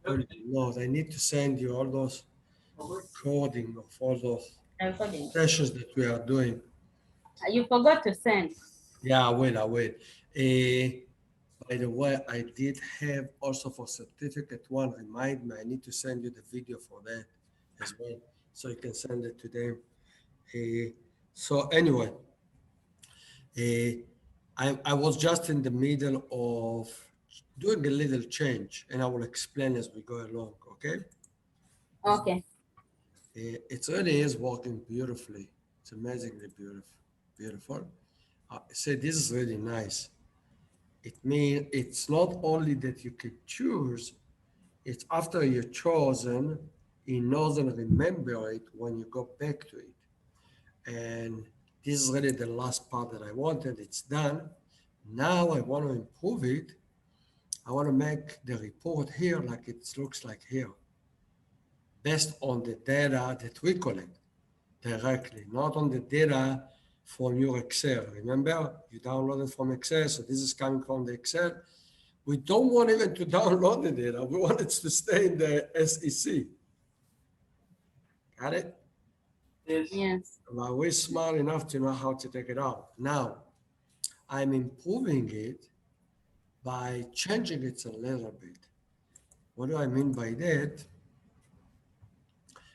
Good Lord, I need to send you all those recording of all those Recording. sessions that we are doing. You forgot to send. Yeah, I will. Eh, by the way, I did have also for certificate one, remind me, I need to send you the video for that as well. So you can send it to them. Eh, so anyway, eh, I was just in the middle of doing a little change and I will explain as we go along, okay? Okay. It really is working beautifully. It's amazingly beautiful. Beautiful. So this is really nice. It means it's not only that you can choose, it's after you've chosen, it knows and remember it when you go back to it. And this is really the last part that I wanted. It's done. Now I want to improve it. I want to make the report here like it looks like here, based on the data that we collect directly, not on the data from your Excel. Remember, you downloaded from Excel, so this is coming from the Excel. We don't want even to download the data. We want it to stay in the SEC. Got it? Yes. But we're smart enough to know how to take it out. Now, I'm improving it by changing it a little bit. What do I mean by that?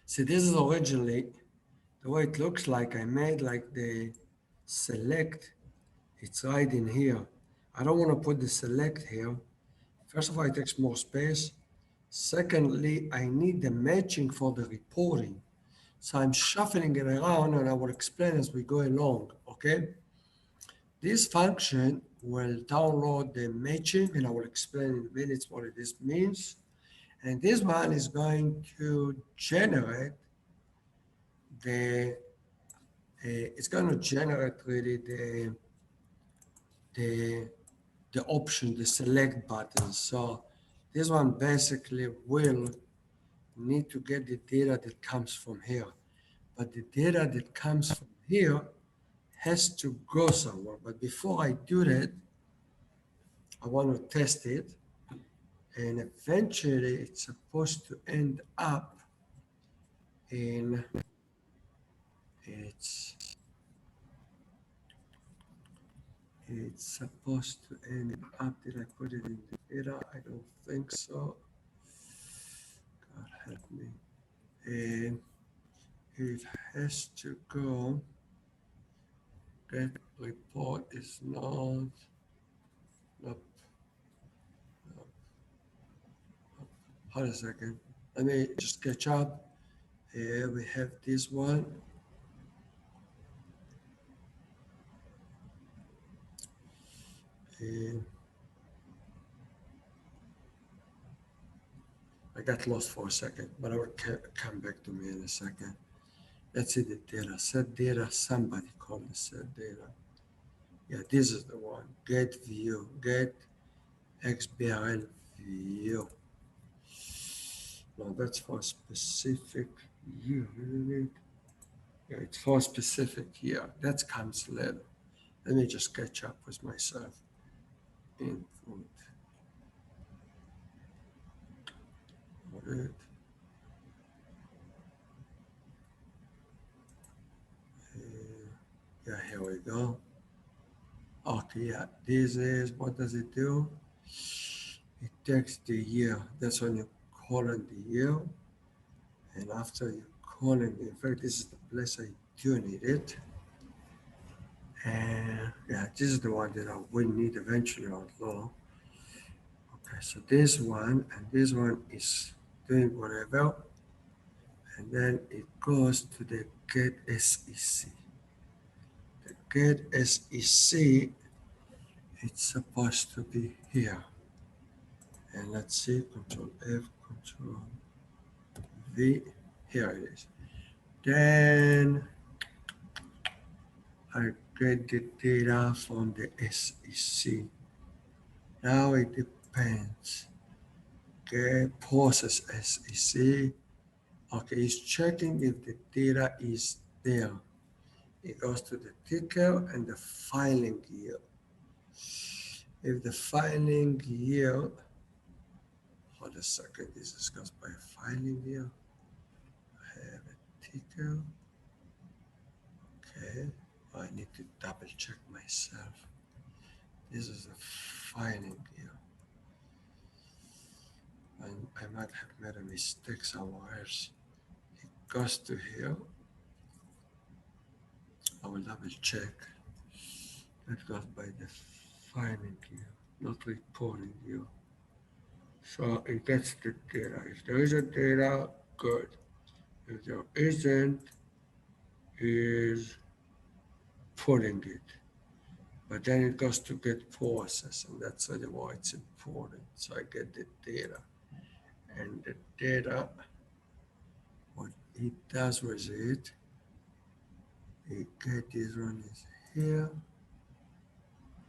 See, this is originally the way it looks like. I made like the select, it's right in here. I don't want to put the select here. First of all, it takes more space. Secondly, I need the matching for the reporting. So I'm shuffling it around and I will explain as we go along, okay? This function will download the matching and I will explain in minutes what this means. And this one is going to generate the, it's going to generate really the, the option, the select button. So this one basically will need to get the data that comes from here. But the data that comes from here has to go somewhere. But before I do that, I want to test it. And eventually it's supposed to end up in it's it's supposed to end up. Did I put it in the data? I don't think so. God help me. And it has to go. That report is not. Nope. Nope. Hold a second. Let me just catch up. Here we have this one. And I got lost for a second, but I will come back to me in a second. Let's see the data. Set data. Somebody called it set data. Yeah, this is the one. Get view. Get XBRL view. No, that's for a specific year, isn't it? Yeah, it's for a specific year. That comes later. Let me just catch up with myself. Input. Audit. Yeah, here we go. Okay, yeah, this is, what does it do? It takes the year. That's when you call in the year. And after you call in fact, this is the place I do need it. And yeah, this is the one that I will need eventually, although. Okay, so this one and this one is doing whatever. And then it goes to the get SEC. The get SEC, it's supposed to be here. And let's see, Control F, Control V, here it is. Then I get the data from the SEC. Now it depends. Okay, process SEC. Okay, it's checking if the data is there. It goes to the ticker and the filing year. If the filing year, hold Hold a second, this is goes by filing here. I have a ticker. Okay, I need to double check myself. This is a filing here. And I might have made a mistake somewhere else. It goes to here. I will double check. That goes by the filing here, not recording here. So it gets the data. If there is a data, good. If there isn't, is putting it. But then it goes to get processed, and that's why it's important. So I get the data. And the data, what it does with it get this one is here.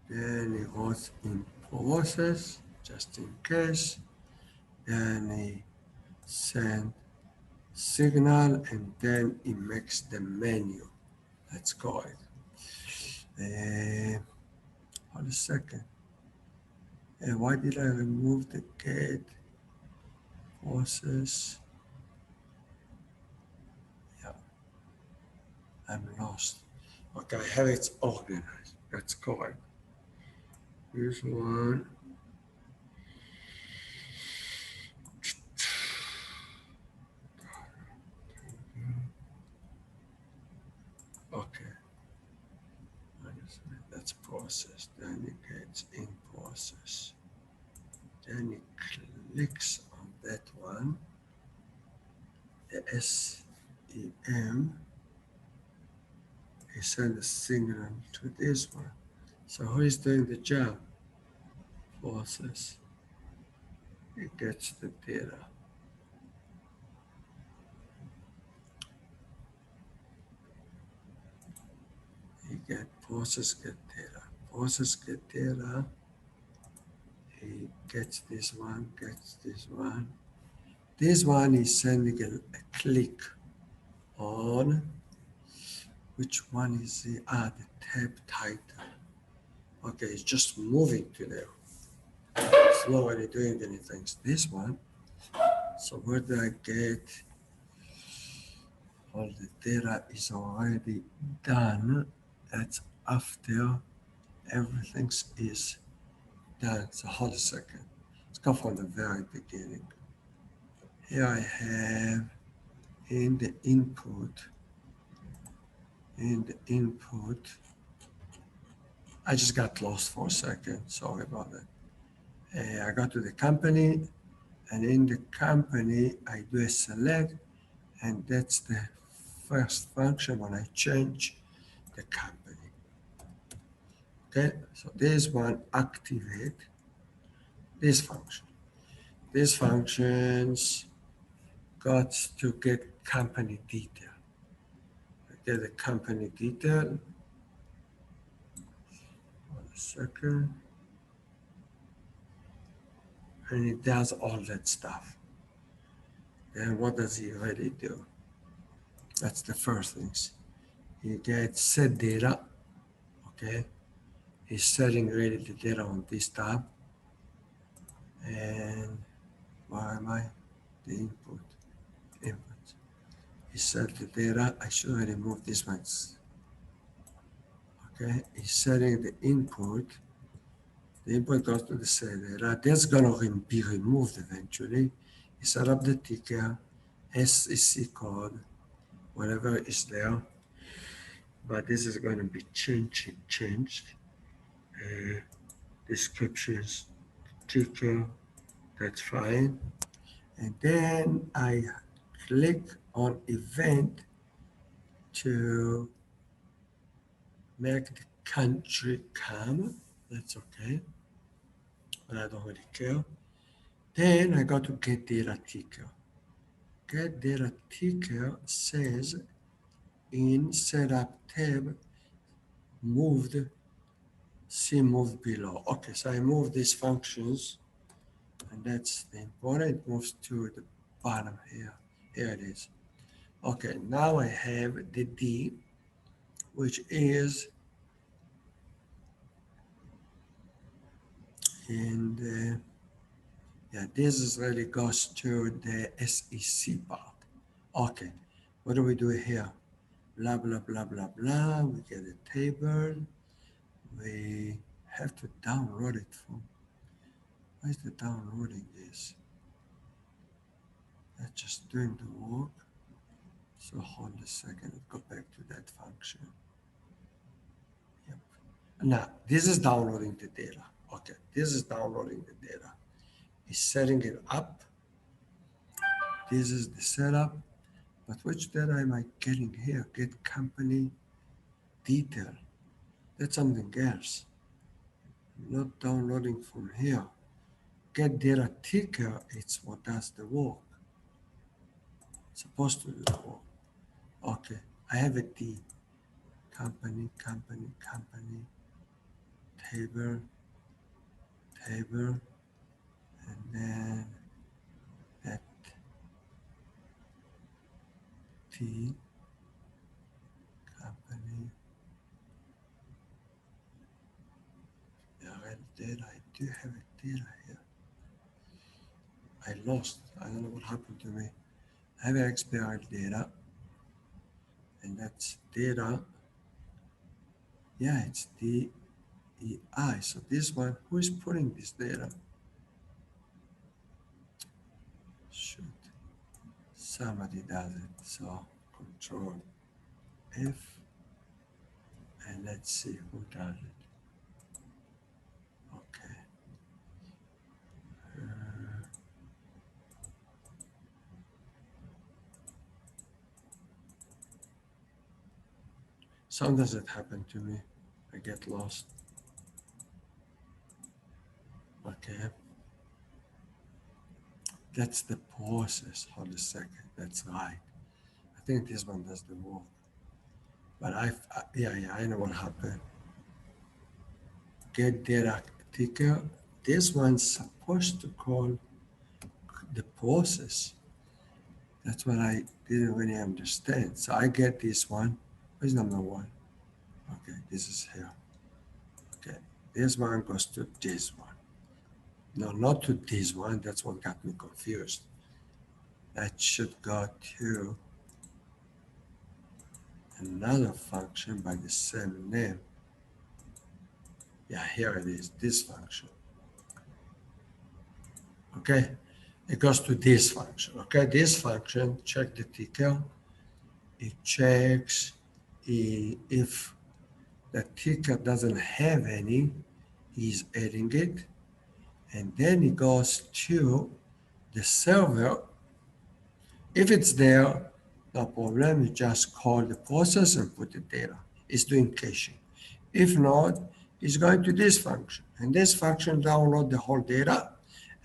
Then it goes in process, just in case. Then it send signal, and then it makes the menu. Let's call it. Hold a second. Why did I remove the get process? Yeah, I'm lost. Okay, I have it organized. That's correct. Here's one. Okay, that's process. Then it gets in process. Then it clicks on that one, the SEM. It sends a signal to this one. So who is doing the job? Process. It gets the data. You get process get data. Process get data. He gets this one, gets this one. This one is sending a click on which one is the the tab title. Okay, it's just moving to there. It's not really doing anything. It's this one. So where do I get all the data is already done. That's after everything is done. So hold a second. Let's go from the very beginning. Here I have in the input, I just got lost for a second. Sorry about that. I go to the company, and in the company, I do a select, and that's the first function when I change the company. Okay, so this one activate this function. These functions got to get company detail. I get the company detail. One second. And it does all that stuff. Then what does he really do? That's the first things. He gets set data. Okay. He's setting really the data on this tab. And where am I? The input. He set the data. I should remove this one. Okay. He's setting the input. The input goes to the set data. That's going to be removed eventually. He set up the ticker, SEC code, whatever is there. But this is going to be changed. Descriptions, ticker, that's fine. And then I click on event to make the country come. That's okay, but I don't really care. Then I go to get data ticker. Get data ticker says in setup tab moved, see moved below. Okay, so I move these functions, and that's the important. It moves to the bottom here. Here it is. Okay, now I have the D, which is in the, Yeah, this is really goes to the SEC part. Okay, what do we do here? Blah, blah, blah, blah, blah. We get a table. We have to download it from, where's the downloading is? That's just doing the work. So hold a second, let's go back to that function. Yep. Now, this is downloading the data. Okay, this is downloading the data. It's setting it up. This is the setup. But which data am I getting here? Get company detail. That's something else. I'm not downloading from here. Get data ticker, it's what does the work. It's supposed to do the work. Okay, I have a D. Company, company, company, table, table, and then that T, company, RL data. I do have a data here. I lost. I don't know what happened to me. I have XBRL data, and that's data. Yeah, it's DEI. So this one, who is putting this data? Shoot, somebody does it. So Control F, and let's see who does it. Okay. Sometimes it happen to me. I get lost. Okay. That's the process. Hold a second. That's right. I think this one does the work. But yeah, I know what happened. Get data ticker. This one's supposed to call the process. That's what I didn't really understand. So I get this one. Where's number one? Okay, this is here. Okay, this one goes to this one. No, not to this one. That's what got me confused. That should go to another function by the same name. Yeah, here it is, this function. Okay, it goes to this function. Okay, this function, check the ticker. It checks if the ticker doesn't have any, he's adding it. And then it goes to the server. If it's there, no problem. You just call the process and put the data. It's doing caching. If not, it's going to this function. And this function download the whole data,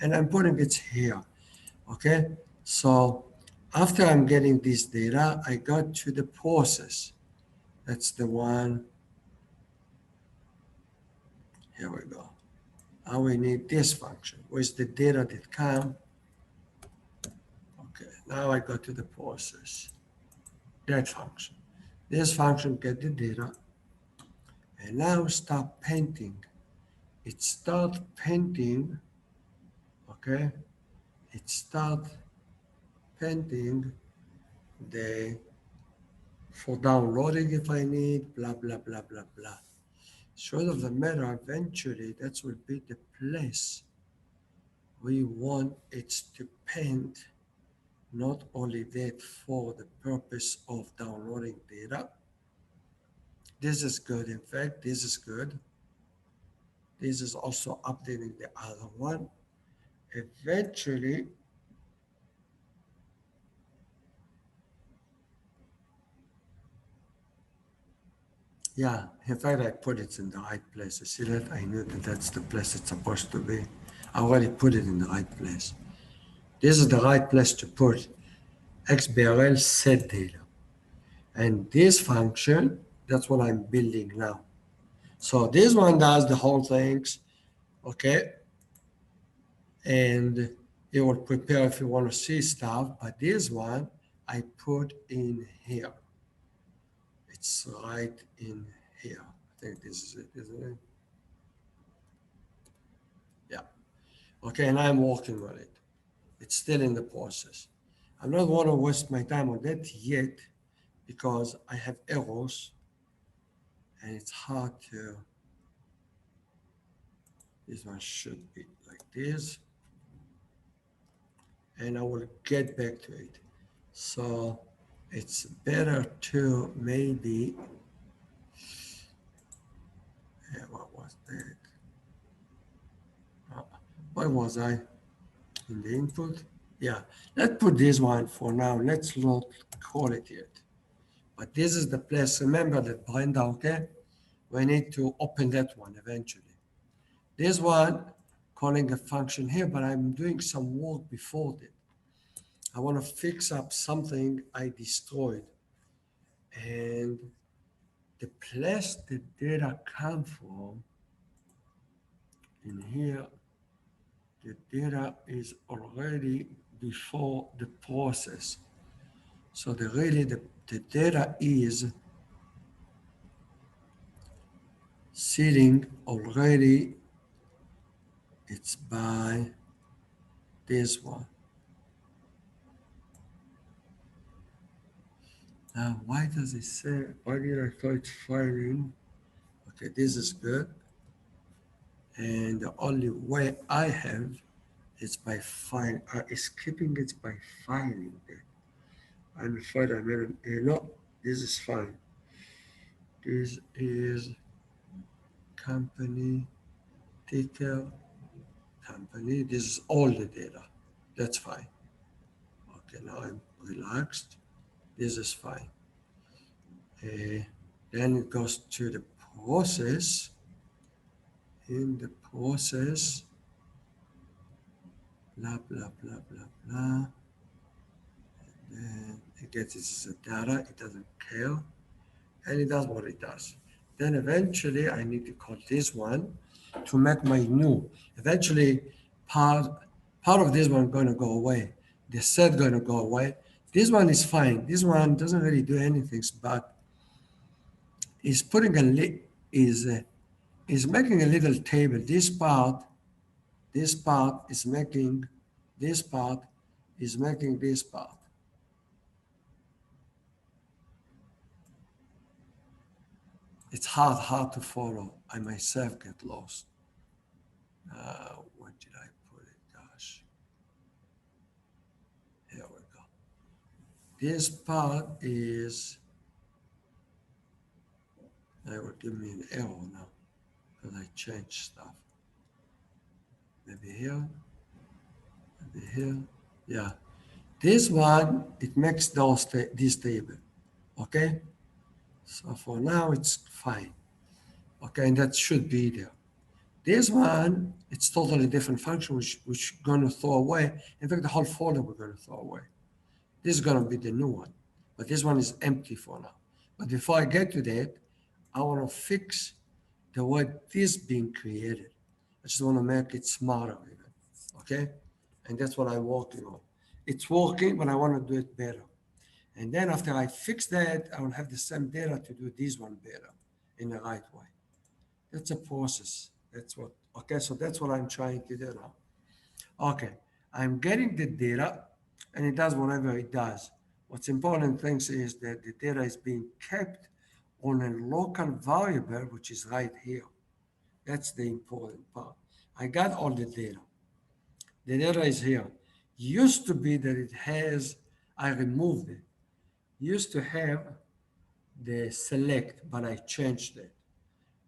and I'm putting it here. Okay? So after I'm getting this data, I go to the process. That's the one. Here we go. Now we need this function. Where's the data that come? Okay, now I go to the process. That function. This function get the data, and now start painting. It start painting, okay? It start painting the, for downloading if I need, blah, blah, blah, blah, blah. Short of the matter, eventually that will be the place we want it to paint, not only that for the purpose of downloading data. This is good. In fact, this is good. This is also updating the other one. Eventually, yeah, in fact, I put it in the right place. You see that? I knew that that's the place it's supposed to be. I already put it in the right place. This is the right place to put XBRL set data. And this function, that's what I'm building now. So this one does the whole things, okay? And it will prepare if you want to see stuff, but this one I put in here. It's right in here. I think this is it, isn't it? Yeah. Okay, and I'm working on it. It's still in the process. I don't want to waste my time on that yet because I have errors and it's hard to, this one should be like this, and I will get back to it. So it's better to maybe, what was that? Uh, Where was I in the input? Yeah, let's put this one for now. Let's not call it yet. But this is the place. Remember that, Brenda, okay? We need to open that one eventually. This one, calling a function here, but I'm doing some work before that. I want to fix up something I destroyed. And the place the data come from, in here, the data is already before the process. So the data is sitting already, it's by this one. Now, why does it say, why did I thought it's firing? Okay, this is good. And the only way I have is by skipping it by filing it. I'm afraid I made an error. No, this is fine. This is company, ticker, company. This is all the data. That's fine. Okay, now I'm relaxed. This is fine. Then it goes to the process. In the process, blah, blah, blah, blah, blah. And it gets its data. It doesn't care. And it does what it does. Then eventually I need to call this one to make my new. Eventually part, part of this one going to go away. The set going to go away. This one is fine. This one doesn't really do anything, but is putting a is making a little table. This part is making this part is making this part. It's hard to follow. I myself get lost. Where did I put it? Gosh. Here we go. This part is, they will give me an error now because I changed stuff. Maybe here, maybe here. Yeah. This one, it makes this table. Okay? So for now, it's fine. Okay, and that should be there. This one, it's totally different function, which we're going to throw away. In fact, the whole folder we're going to throw away. This is going to be the new one, but this one is empty for now. But before I get to that, I want to fix the way this being created. I just want to make it smarter even, okay? And that's what I'm working on. It's working, but I want to do it better. And then after I fix that, I will have the same data to do this one better in the right way. That's a process. That's what, okay, so that's what I'm trying to do now. Okay, I'm getting the data and it does whatever it does. What's important things is that the data is being kept on a local variable, which is right here. That's the important part. I got all the data. The data is here. Used to be that it has, I removed it. Used to have the select, but I changed it.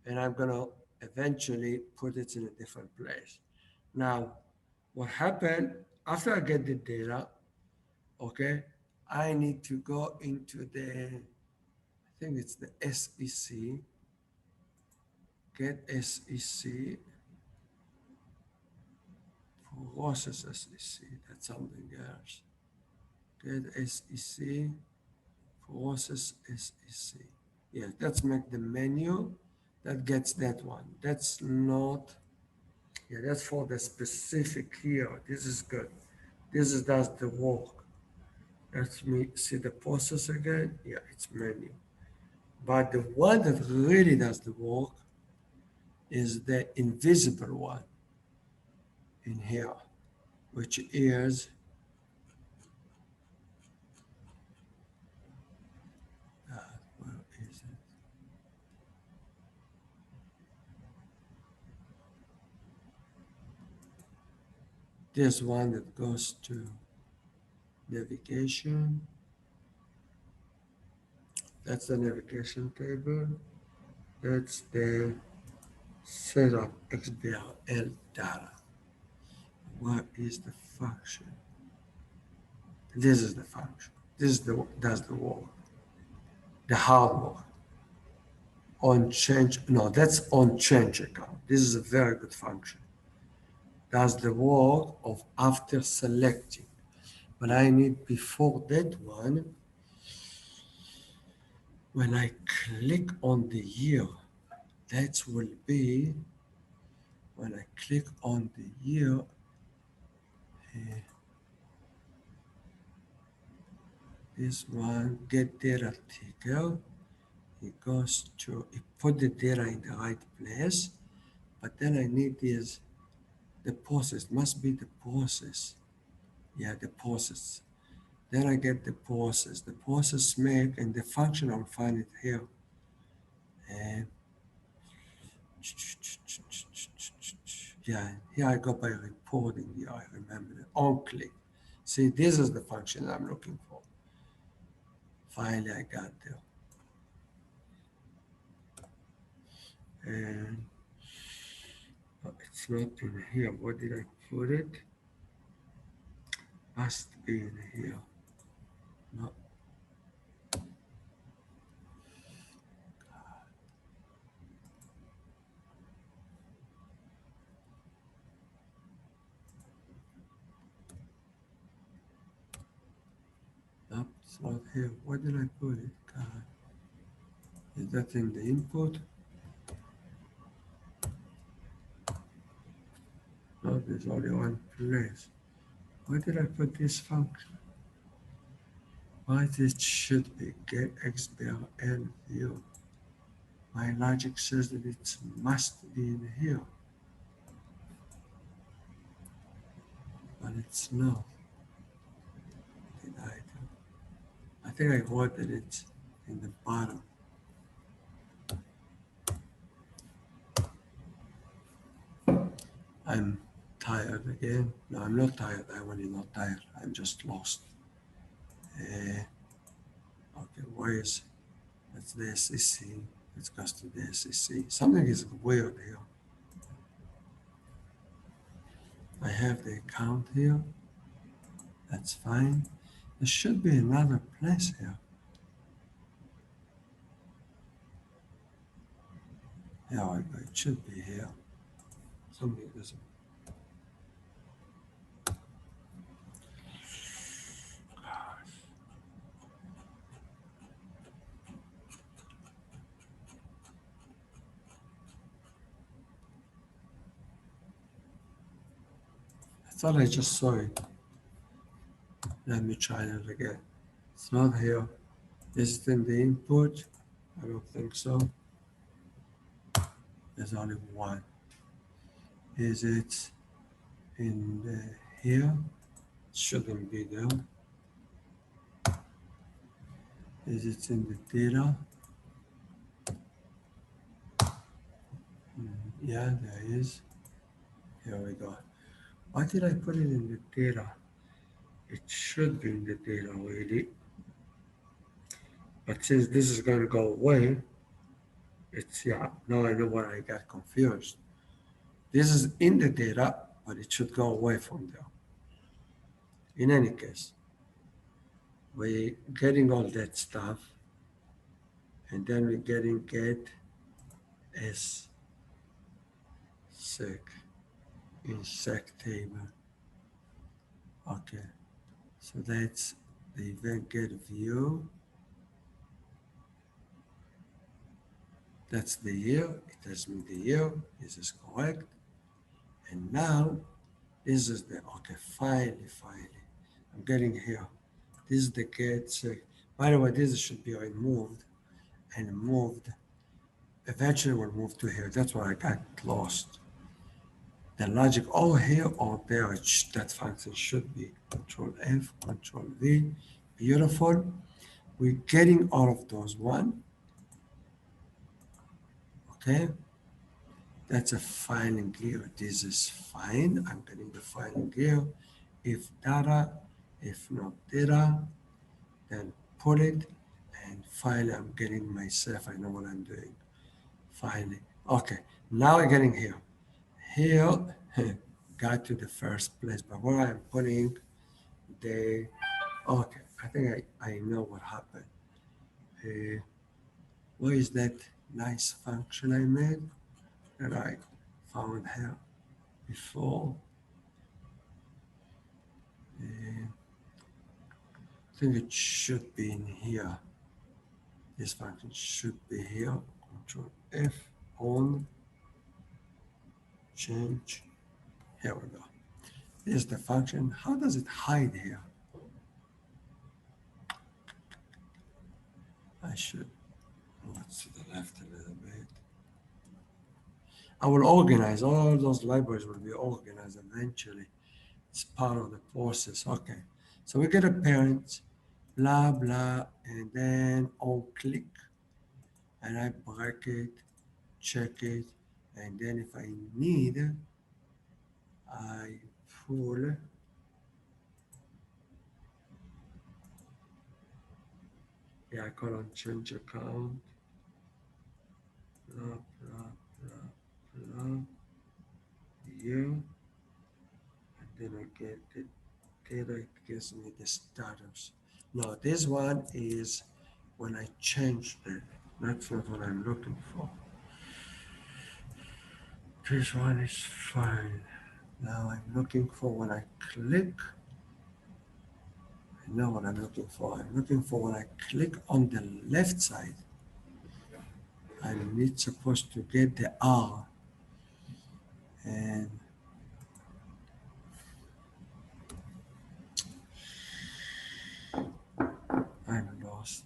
And I'm gonna eventually put it in a different place. Now, what happened after I get the data, okay, I need to go into I think it's the SEC, get SEC, process SEC, that's something else. Get SEC, process SEC. Yeah, let's make the menu that gets that one. That's not, yeah, that's for the specific here. This is good. Does the work. Let me see the process again. Yeah, it's menu. But the one that really does the work is the invisible one. in here, which is where is it? This one that goes to navigation. That's the navigation table. That's the setup XBRL data. What is the function? This is the function. This is the does the work. The hard work. On change, no, that's on change account. This is a very good function. Does the work of after selecting. But I need before that one, when I click on the year, that will be when I click on the year, eh, this one get data ticker. It goes to it put the data in the right place, but then I need this the process must be the process. Yeah, the process. Then I get the process. The process make and the function I'll find it here. And yeah, here I go by reporting. Yeah, I remember it. On click. See, this is the function I'm looking for. Finally, I got there. And it's not in here. Where did I put it? Must be in here. No. Nope, it's not here. Where did I put it? God. Is that in the input? No, there's only one place. Where did I put this function? Why this should be get XBRL view? My logic says that it must be in here, but it's not. Did I do? I think I wanted it in the bottom. I'm tired again. No, I'm not tired. I'm really not tired. I'm just lost. Okay, where is it? That's the SEC. Let's go to the SEC. Something is weird here. I have the account here. That's fine. There should be another place here. Yeah, it should be here. Something doesn't. I thought I just saw it. Let me try it again. It's not here. Is it in the input? I don't think so. There's only one. Is it in here? It shouldn't be there. Is it in the data? Yeah, there is. Here we go. Why did I put it in the data? It should be in the data already. But since this is going to go away, it's, yeah, now I know why I got confused. This is in the data, but it should go away from there. In any case, we're getting all that stuff, and then we're getting get s sec in sec table. Okay, so that's the event get view. That's the year. It tells me the year. This is correct. And now this is the okay. Finally, I'm getting here. This is the get sec. By the way, this should be removed and moved. Eventually, we'll move to here. That's why I got lost. This is the get sec. In sec table. Okay, so that's the event get view. That's the year. It tells me the year. This is correct. And now this is the okay. Finally, I'm getting here. This is the get sec. By the way, this should be removed and moved. Eventually, we'll move to here. That's why I got lost. the logic over here or there, that function should be Control F, Control V. Beautiful. We're getting all of those one. Okay. That's a filing gear. This is fine. I'm getting the filing gear. If data, if not data, then put it. And finally, I'm getting myself. I know what I'm doing. Finally. Okay. Now I'm getting here. Here, got to the first place. But where I'm putting the, okay, I think I know what happened. Where is that nice function I made that I found here before? I think it should be in here. This function should be here. Control F, on, change. Here we go. Here's the function. How does it hide here? I should move it to the left a little bit. I will organize. All those libraries will be organized eventually. It's part of the process. Okay. So we get a parent, blah, blah, and then on click, and I break it, check it, and then if I need, I pull, yeah, I call on change account, blah, blah, blah, blah, here, and then I get the data, it gives me the status. Now this one is when I changed it. That's not what I'm looking for. This one is fine. Now I'm looking for when I click. I know what I'm looking for. I'm looking for when I click on the left side. I'm not supposed to get the R. And I'm lost.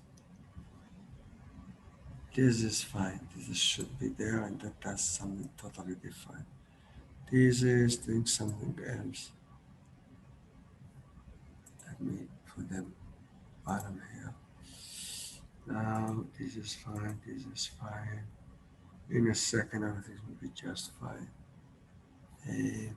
This is fine. This should be there, and that does something totally different. This is doing something else. Let me put them bottom here. Now this is fine. This is fine. In a second, everything will be just fine. And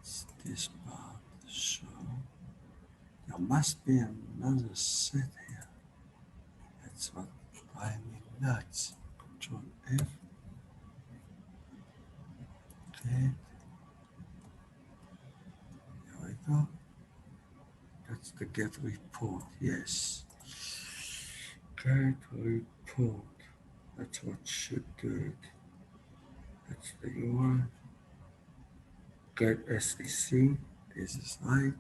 it's this part. So there must be another set here. That's what drives me nuts. Control F. Okay. There we go. That's the get report. Yes. Get report. That's what should do it. That's the URL. Get SEC. This is right.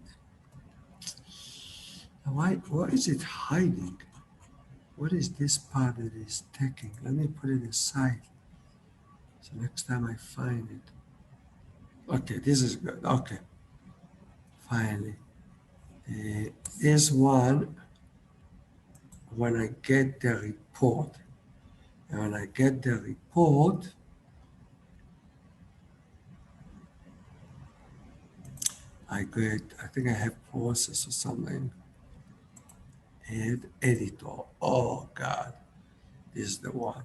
Now what is it hiding? What is this part that is taking? Let me put it aside. So next time I find it. Okay, this is good. Okay. Finally. This one, when I get the report, and when I get the report, I think I have process or something. Add editor. Oh God, this is the one.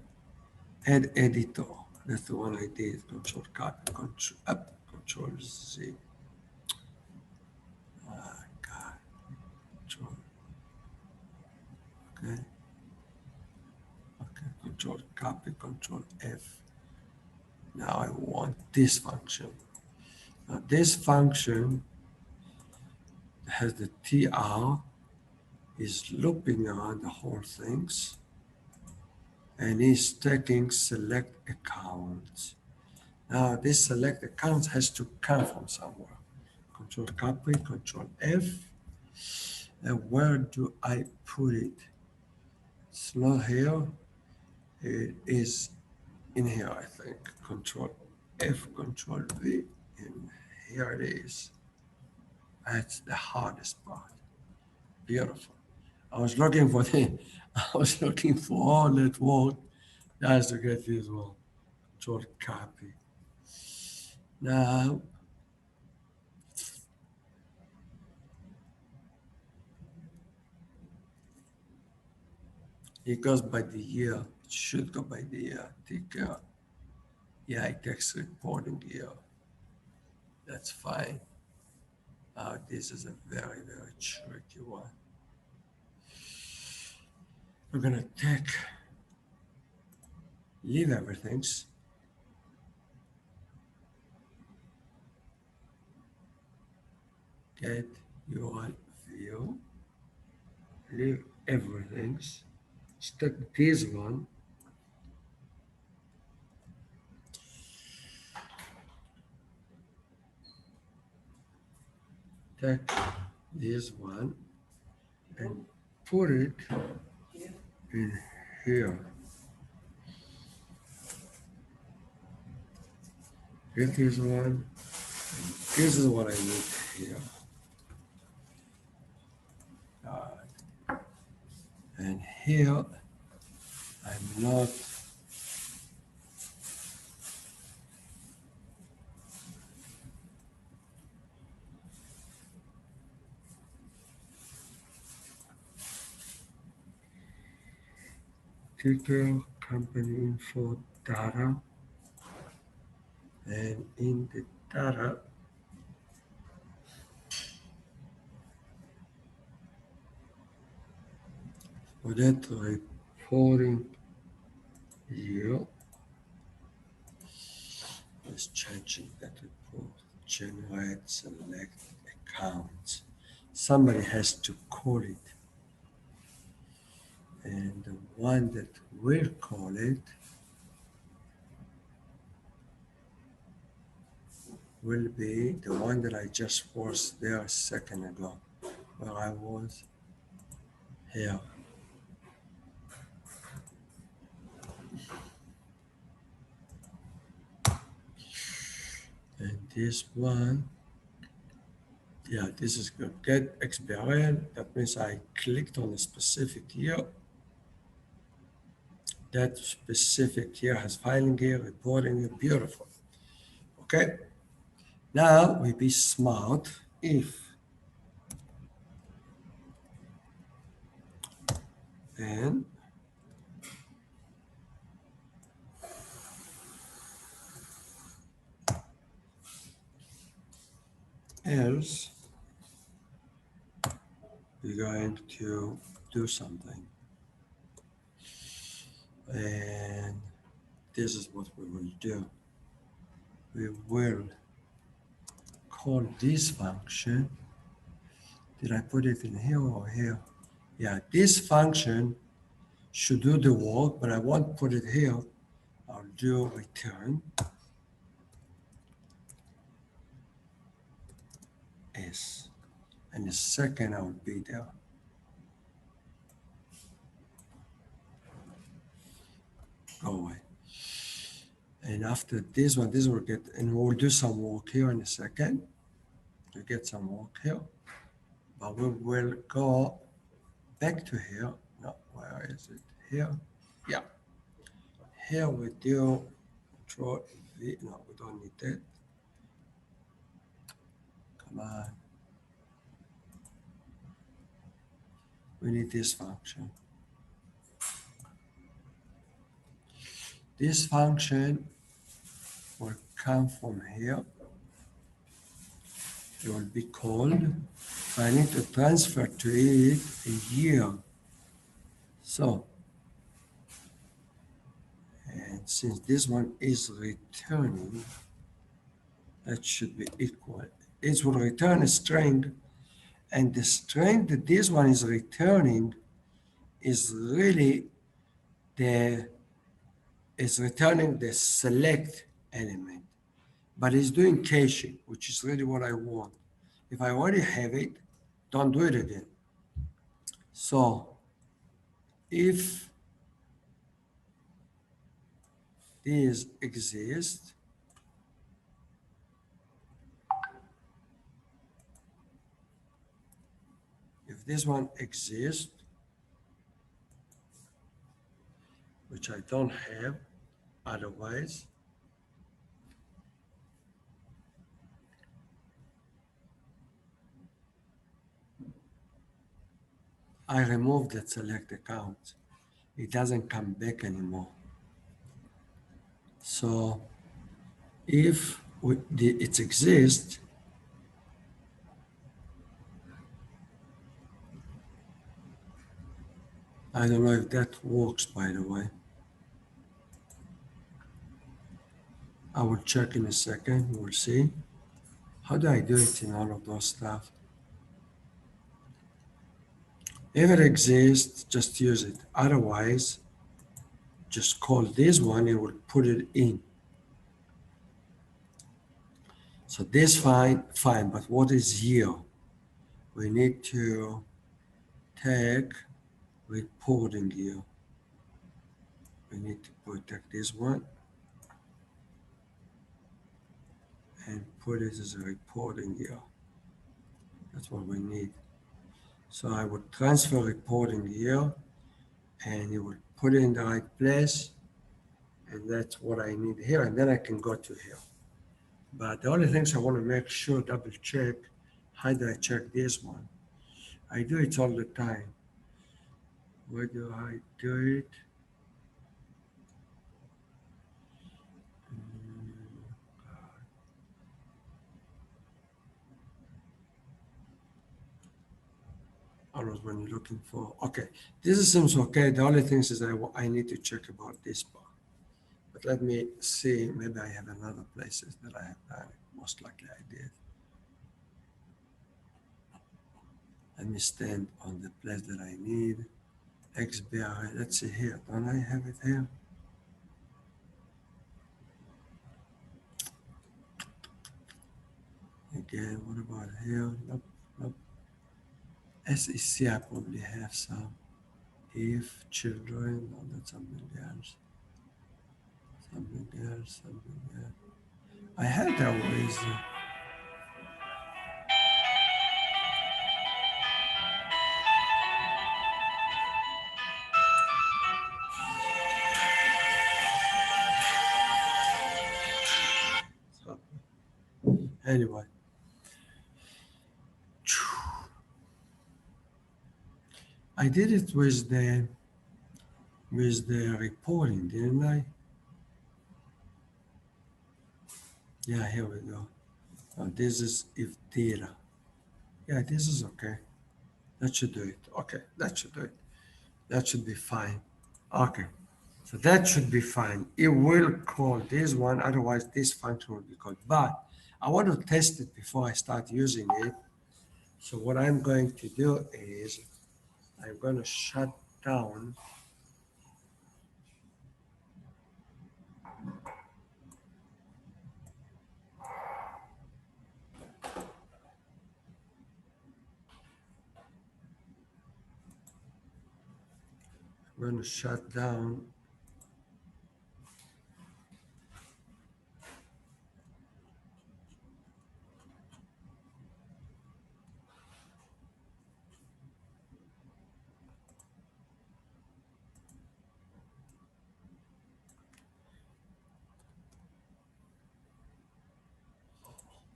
Add editor. That's the one I did. Control copy, control up, control Z. Oh God. Control. Okay. Okay. Control copy, control F. Now I want this function. Now this function has the TR, is looping around the whole things, and is taking select accounts. Now this select accounts has to come from somewhere. Control copy, control F. And where do I put it? It's not here. It is in here, I think. Control F, control V, and here it is. That's the hardest part. Beautiful. I was looking for the, I was looking for all that word just to get this one. Control copy. Now, it goes by the year. It should go by the year. Take, yeah, it takes reporting year. That's fine. This is a very, very tricky one. We're gonna leave everything. Get your view, leave everything. Take this one, take this one, and put it in here. Get this one. This is what I need here. And here, I'm not ticker, company info, data, and in the data, for that reporting year, is changing that report, generate, select accounts. Somebody has to call it. And the one that will call it will be the one that I just was there a second ago, where I was here. And this one, yeah, this is good. Get XBRL. That means I clicked on a specific year. That specific year has filing year, reporting year, beautiful. Okay. Now we be smart if and else we're going to do something. And this is what we will do. We will call this function. Did I put it in here or here? Yeah, this function should do the work, but I won't put it here. I'll do return s. And the second I will be there. Go away. And after this one will get, and we'll do some work here in a second. We'll get some work here. But we will go back to here. No, where is it? Here. Yeah. Here we do control V. No, we don't need that. Come on. We need this function. This function will come from here. It will be called. I need to transfer to it a year. So, and since this one is returning, that should be equal. It will return a string, and the string that this one is returning is really is returning the select element, but it's doing caching, which is really what I want. If I already have it, don't do it again. So if this exists, if this one exists, which I don't have otherwise. I remove that select account. It doesn't come back anymore. So if it exists, I don't know if that works, by the way. I will check in a second. We'll see. How do I do it in all of those stuff? If it exists, just use it. Otherwise, just call this one and we'll put it in. So this fine, but what is here? We need to take reporting here. We need to protect this one and put it as a reporting here. That's what we need. So I would transfer reporting here and you will put it in the right place. And that's what I need here. And then I can go to here. But the only things I want to make sure, double check, how do I check this one? I do it all the time. Where do I do it? Always when you're looking for, okay, this seems okay. The only thing is I need to check about this part. But let me see, maybe I have another places that I have done it. Most likely I did. Let me stand on the place that I need. XBRI, let's see here. Don't I have it here? Again, what about here? Nope, nope. SEC, I probably have some. If children, no, that's something else. Something else, something else. I had that ways. So, anyway. I did it with the reporting, didn't I? Yeah, here we go. Oh, this is if data. Yeah, this is okay. That should do it. Okay, that should do it. That should be fine. Okay, so that should be fine. It will call this one, otherwise this function will be called. But I want to test it before I start using it. So what I'm going to do is I'm going to shut down. I'm going to shut down.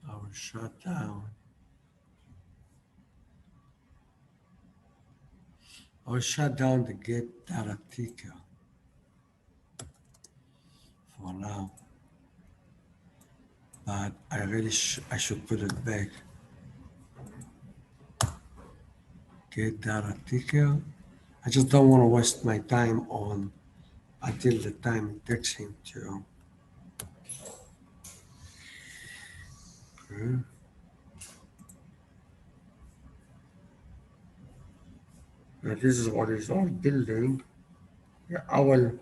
I will shut down. I will shut down the get data ticker for now. But I really I should put it back. Get data ticker. I just don't want to waste my time on until the time it takes him to. Okay. Now this is what is all building. Yeah, I will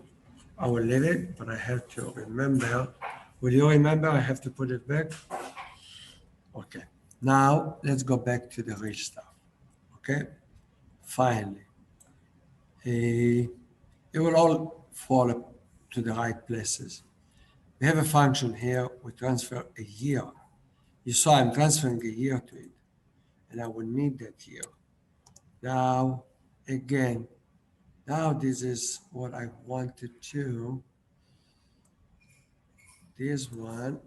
leave it, but I have to remember. Will you remember I have to put it back? Okay. Now let's go back to the rich stuff. Okay. Finally, it will all fall to the right places. We have a function here. We transfer a year. You saw I'm transferring a year to it, and I will need that year. Now, again, Now this is what I wanted to, this one,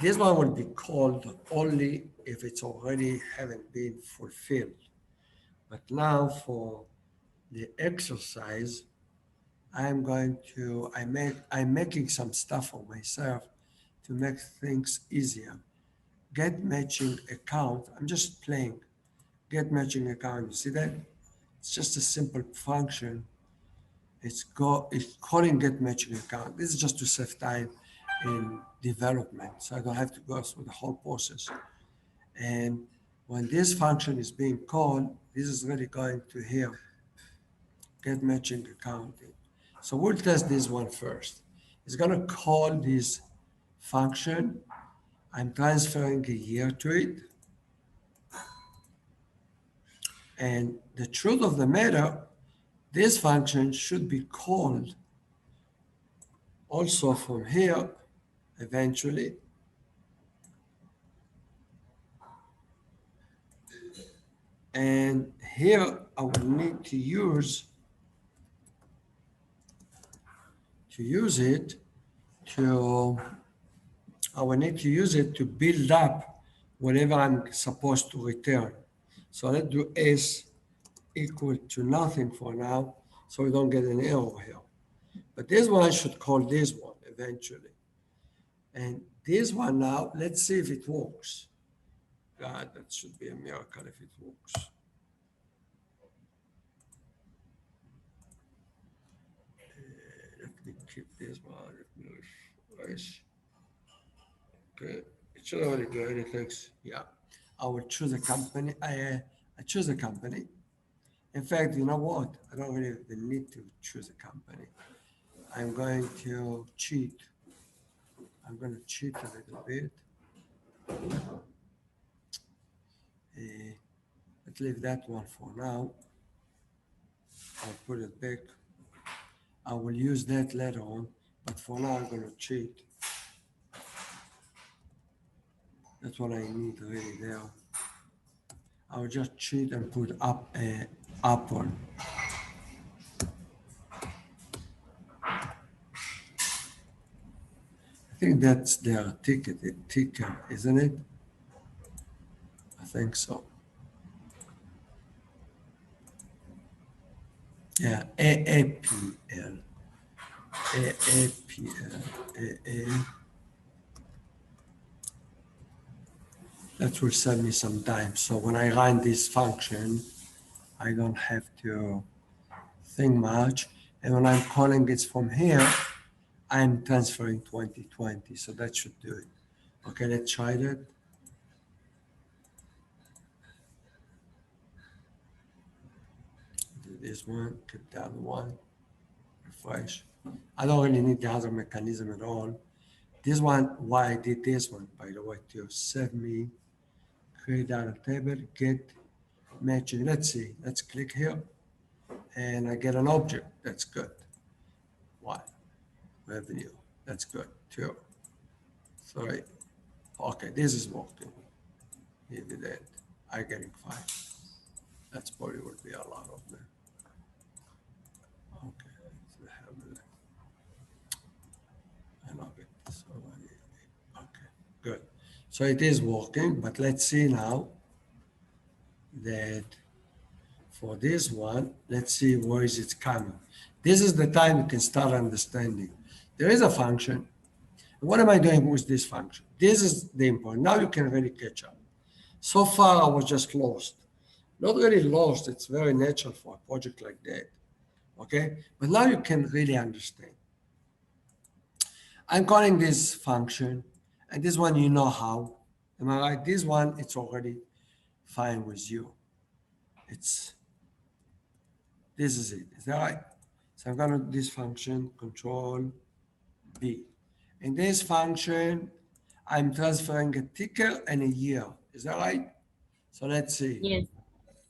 this one will be called only if it's already haven't been fulfilled. But now for the exercise, I'm making some stuff for myself to make things easier. Get matching account, I'm just playing. Get matching account, you see that? It's just a simple function. It's calling get matching account. This is just to save time in development, so I don't have to go through the whole process. And when this function is being called, this is really going to here, get matching accounting. So we'll test this one first. It's gonna call this function. I'm transferring a year to it. And the truth of the matter, this function should be called also from here eventually. And here I will need to use it to, I will need to use it to build up whatever I'm supposed to return. So let's do s equal to nothing for now, so we don't get an error here. But this one should call this one eventually. And this one now, let's see if it works. God, that should be a miracle if it works. Let me keep this one. Let me refresh. Okay, it should already do anything. Yeah, I will choose a company. I choose a company. In fact, you know what? I don't really even need to choose a company. I'm going to cheat. I'm going to cheat a little bit. Let's leave that one for now. I'll put it back. I will use that later on, but for now I'm going to cheat. That's what I need really there. I will just cheat and put up a Apple. I think that's their ticker, isn't it? I think so. Yeah, AAPL. AAPL. AA. That will save me some time. So when I run this function, I don't have to think much. And when I'm calling it from here, I'm transferring 2020. So that should do it. Okay, let's try that. Do this one, keep the other one, refresh. I don't really need the other mechanism at all. This one, why I did this one, by the way, to save me, create data table, get matching. Let's see, let's click here and I get an object. That's good. One, revenue. That's good. Two, three. Okay, this is working. Dividend. I'm getting 5. That's probably would be a lot of them. Okay, let's have it. I love it. So, okay, good. So it is working, but let's see now that for this one, let's see where is it coming. This is the time you can start understanding. There is a function. What am I doing with this function? This is the important. Now you can really catch up. So far, I was just lost. Not really lost. It's very natural for a project like that. Okay? But now you can really understand. I'm calling this function, and this one you know how. Am I right? This one, it's already fine with you. This is it. Is that right? So I'm gonna do this function, control B. In this function, I'm transferring a ticker and a year. Is that right? So let's see. Yes.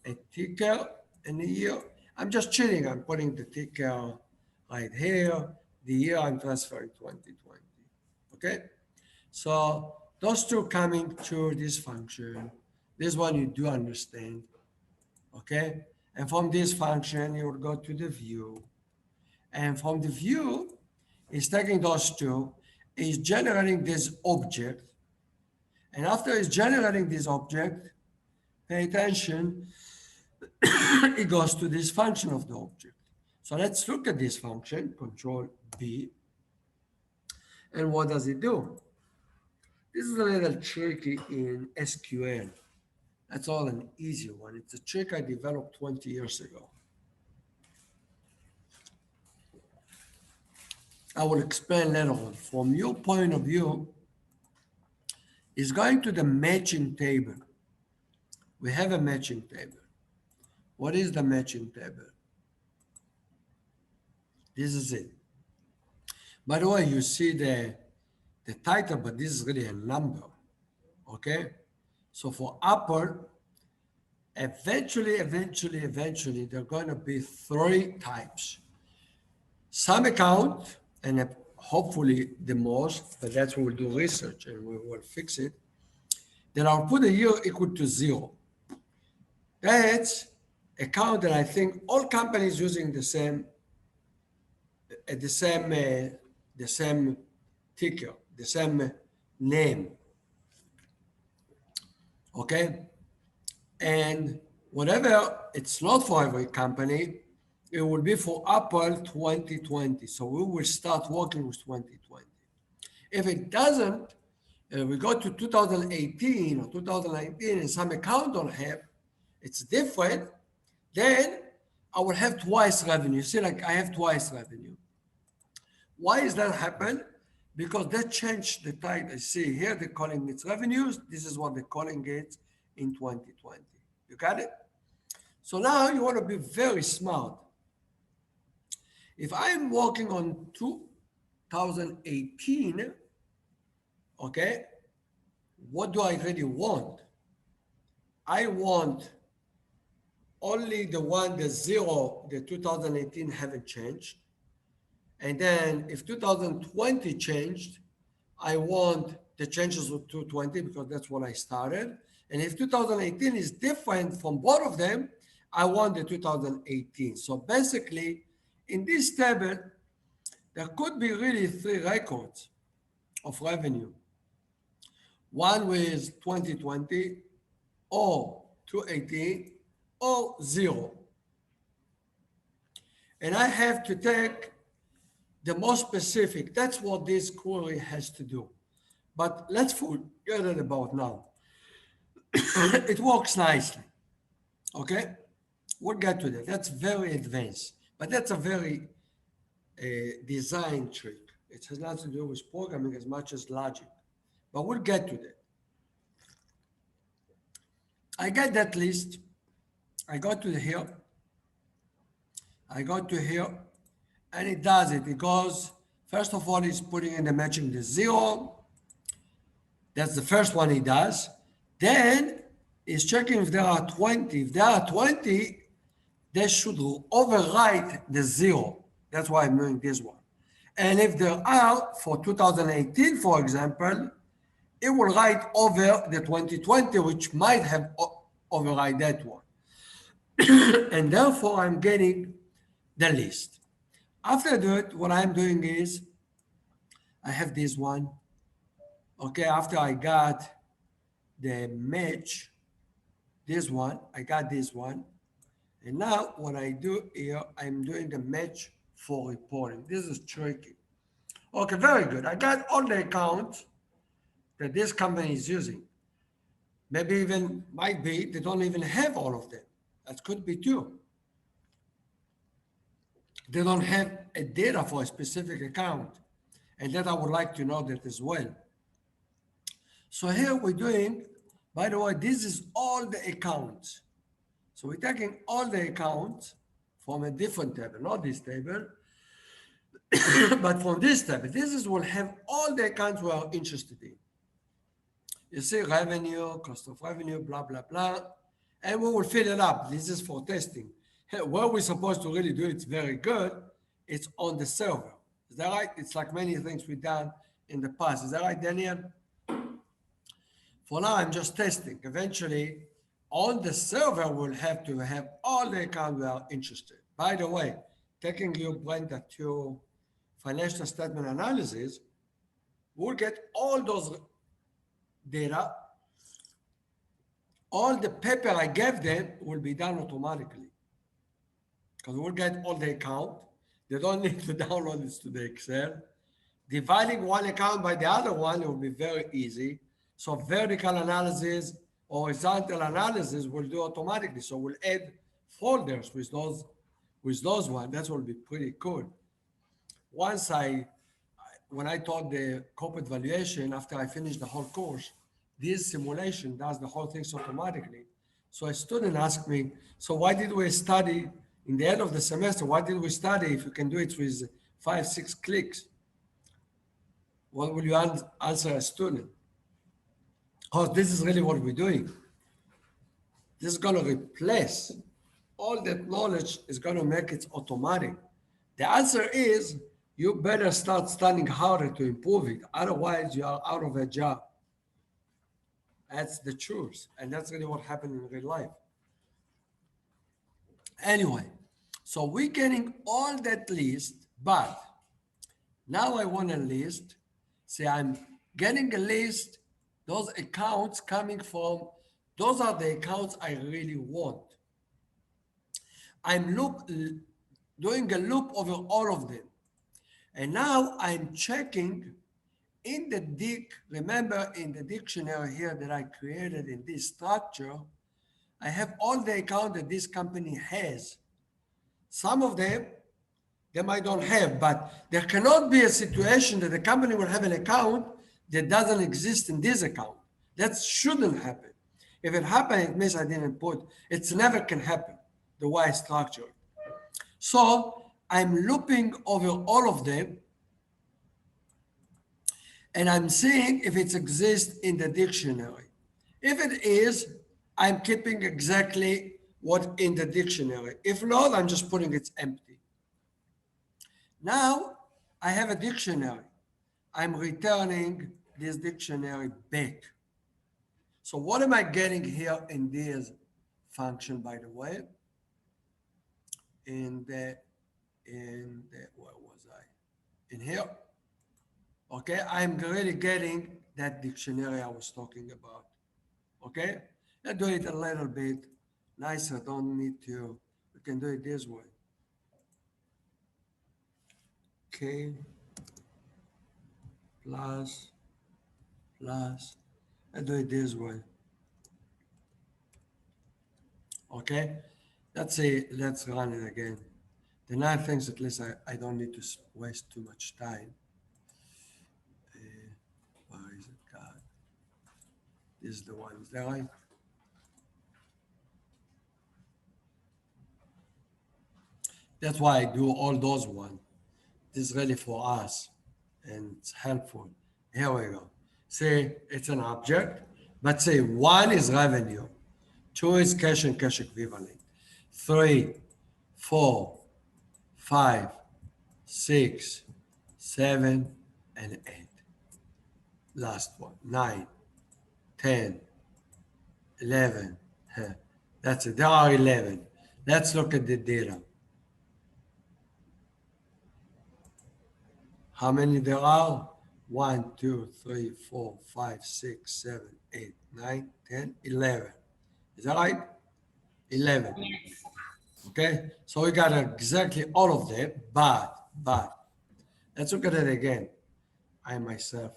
A ticker and a year. I'm just cheating. I'm putting the ticker right here. The year I'm transferring 2020. Okay? So those two coming to this function. This one you do understand. okay? And from this function, you will go to the view. And from the view, it's taking those two, is generating this object. And after it's generating this object, pay attention, it goes to this function of the object. So let's look at this function, Control B. And what does it do? This is a little tricky in SQL. That's all an easy one. It's a trick I developed 20 years ago. I will explain later on. From your point of view, is going to the matching table. We have a matching table. What is the matching table? This is it. By the way, you see the title, but this is really a number, okay? So for Apple, eventually, there are going to be three types. Some account, and hopefully the most, but that's what we'll do research and we will fix it. Then I'll put a year equal to 0. That's account that I think all companies using the same ticker, the same name. Okay? And whatever it's not for every company, it will be for Apple 2020. So we will start working with 2020. If it doesn't, we go to 2018 or 2019 and some account don't have, it's different, then I will have twice revenue. See, like I have twice revenue. Why is that happen? Because they changed the title. See, here they're calling it revenues. This is what they're calling it in 2020. You got it? So now you want to be very smart. If I'm working on 2018, okay, what do I really want? I want only the one, the 0, the 2018 haven't changed. And then if 2020 changed, I want the changes of 220 because that's when I started. And if 2018 is different from both of them, I want the 2018. So basically, in this table, there could be really 3 records of revenue. One with 2020, or 218, or 0. And I have to take the most specific. That's what this query has to do. But let's forget it about now. It works nicely. Okay? We'll get to that. That's very advanced. But that's a very design trick. It has nothing to do with programming as much as logic. But we'll get to that. I get that list. I go to here. I go to here. And it does it. It goes, first of all, it's putting in the matching the 0. That's the first one he does. Then it's checking if there are 20. If there are 20, they should overwrite the 0. That's why I'm doing this one. And if there are, for 2018, for example, it will write over the 2020, which might have override that one. And therefore, I'm getting the list. After that, what I'm doing is, I have this one. Okay, after I got the match, this one, I got this one. And now what I do here, I'm doing the match for reporting. This is tricky. Okay, very good. I got all the accounts that this company is using. Maybe even, might be, they don't even have all of them. That could be too. They don't have a data for a specific account. And that I would like to know that as well. So here we're doing, by the way, this is all the accounts. So we're taking all the accounts from a different table, not this table, but from this table. This is will have all the accounts we are interested in. You see revenue, cost of revenue, blah, blah, blah. And we will fill it up. This is for testing. Where we're supposed to really do it's very good, it's on the server. Is that right? It's like many things we've done in the past. Is that right, Daniel? For now, I'm just testing. Eventually, On the server, we'll have to have all the accounts we are interested. By the way, taking you, Brenda, to financial statement analysis, we'll get all those data. All the paper I gave them will be done automatically because we'll get all the account. They don't need to download this to the Excel. Dividing one account by the other one will be very easy. So vertical analysis, horizontal analysis will do automatically. So we'll add folders with those ones. That will be pretty cool. Once when I taught the corporate valuation, after I finished the whole course, this simulation does the whole thing automatically. So a student asked me, so why did we study in the end of the semester? Why did we study if you can do it with 5, 6 clicks? What will you answer a student? Because this is really what we're doing. This is going to replace all that knowledge, is going to make it automatic. The answer is you better start studying harder to improve it. Otherwise, you are out of a job. That's the truth. And that's really what happened in real life. Anyway, so we're getting all that list, but now I want a list. See, I'm getting a list, those accounts coming from, those are the accounts I really want. I'm doing a loop over all of them. And now I'm checking in the remember in the dictionary here that I created in this structure, I have all the accounts that this company has. Some of them I don't have, but there cannot be a situation that the company will have an account that doesn't exist in this account. That shouldn't happen. If it happens, it means I didn't put. It never can happen, the way I structured. So I'm looping over all of them, and I'm seeing if it exists in the dictionary. If it is, I'm keeping exactly what in the dictionary. If not, I'm just putting it empty. Now I have a dictionary. I'm returning this dictionary back. So what am I getting here in this function, by the way? Where was I? In here. Okay, I'm really getting that dictionary I was talking about. Okay, let's do it a little bit nicer. Don't need to. We can do it this way. Okay, plus. Let's do it this way. Okay, let's run it again. The 9 things, at least I don't need to waste too much time. Where is it, God? This is the one, is that right? That's why I do all those ones. This is really for us and it's helpful. Here we go. Say it's an object, but say 1 is revenue, 2 is cash and cash equivalent, 3, 4, 5, 6, 7, and 8. Last one, 9, 10, 11. That's it. There are 11. Let's look at the data. How many there are? 1, 2, 3, 4, 5, 6, 7, 8, 9, 10, 11. Is that right? 11. Yes. Okay, so we got exactly all of them, but let's look at it again. I myself.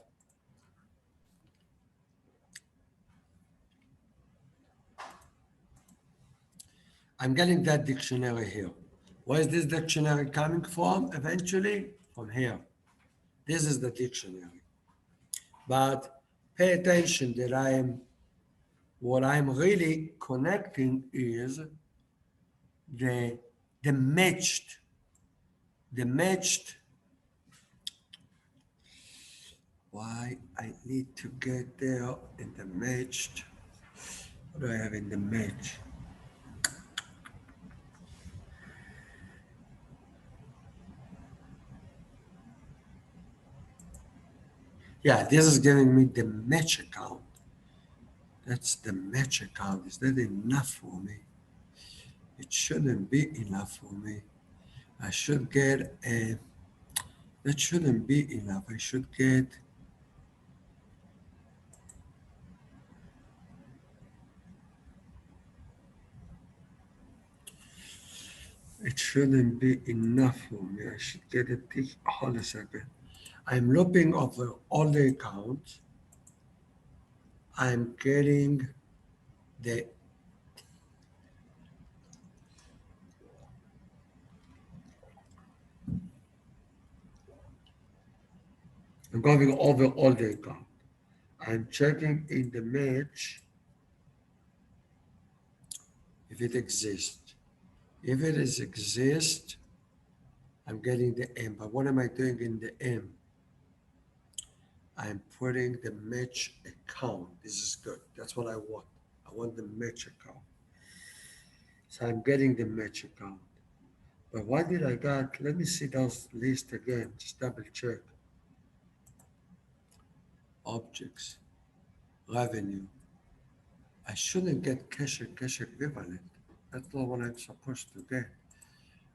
I'm getting that dictionary here. Where is this dictionary coming from? Eventually, from here. This is the dictionary. But pay attention that what I'm really connecting is the matched, why I need to get there in the matched. What do I have in the match? Yeah, this is giving me the match account. That's the match account. Is that enough for me? It shouldn't be enough for me. I should get a, that shouldn't be enough. I should get, it shouldn't be enough for me. I should get a tick. Hold a second. I'm looping over all the accounts. I'm getting the, I'm going over all the accounts. I'm checking in the match if it exists. If it is exist, I'm getting the M. But what am I doing in the M? I'm putting the match account. This is good. That's what I want. I want the match account. So I'm getting the match account. But why did I got, let me see those lists again, just double check. Objects, revenue. I shouldn't get cash equivalent. That's not what I'm supposed to get.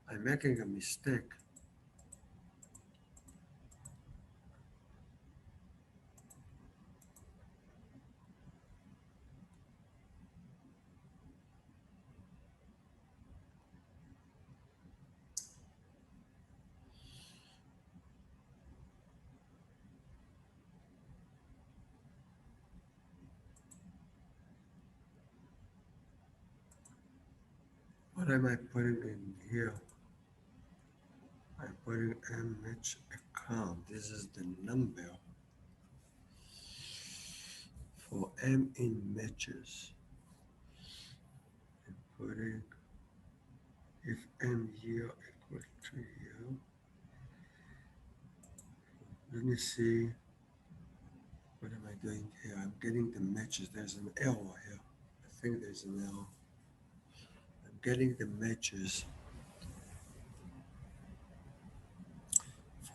I'm making a mistake. What am I putting in here? I'm putting M match account. This is the number for M in matches. I'm putting if M here equal to here. Let me see. What am I doing here? I'm getting the matches. There's an error here. I think there's an error. I'm getting the matches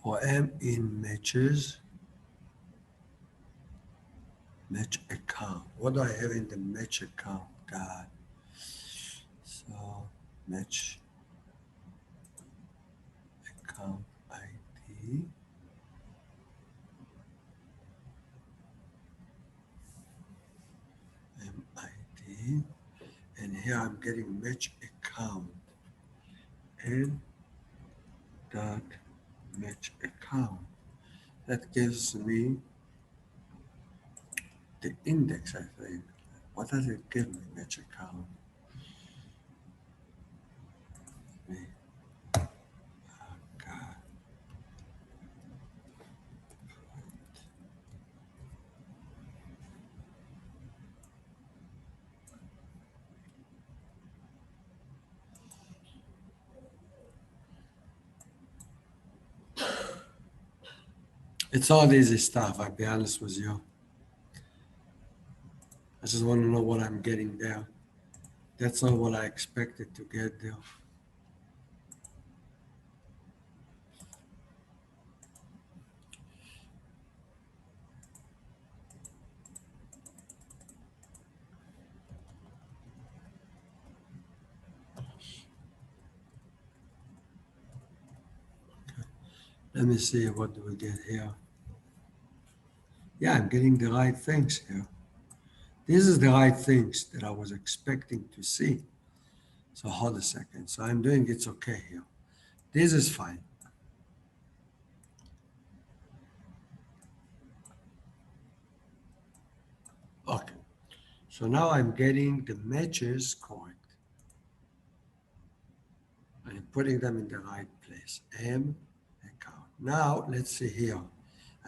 for M in matches. Match account. What do I have in the match account? God. So match account ID. MID. And here I'm getting match account. And dot match account. That gives me the index, I think. What does it give me, match account? Me. Oh, God. It's all easy stuff, I'll be honest with you. I just want to know what I'm getting there. That's not what I expected to get there. Let me see what do we get here. Yeah, I'm getting the right things here. This is the right things that I was expecting to see. So hold a second. So I'm doing it's okay here. This is fine. Okay. So now I'm getting the matches correct. I'm putting them in the right place. M account. Now let's see here.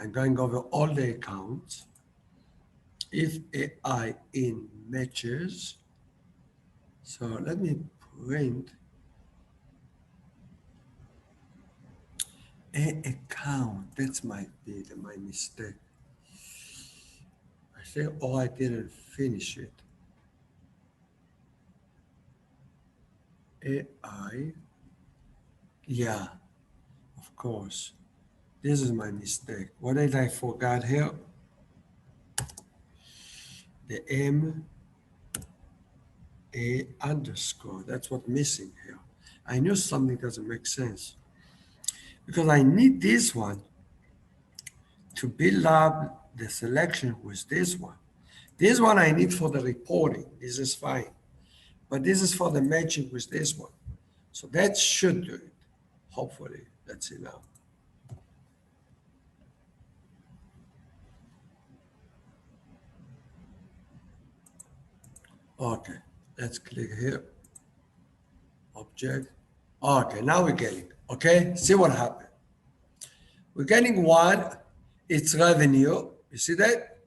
I'm going over all the accounts. If AI in matches. So let me print a account. That's might be my mistake. I think, oh, I didn't finish it. AI. Yeah, of course. This is my mistake. What did I forgot here? the M A underscore. That's what's missing here. I knew something doesn't make sense because I need this one to build up the selection with this one. This one I need for the reporting. This is fine. But this is for the matching with this one. So that should do it. Hopefully. Let's see now. Okay. Let's click here. Object. Okay, now we're getting. Okay, see what happened. We're getting one. It's revenue. You see that?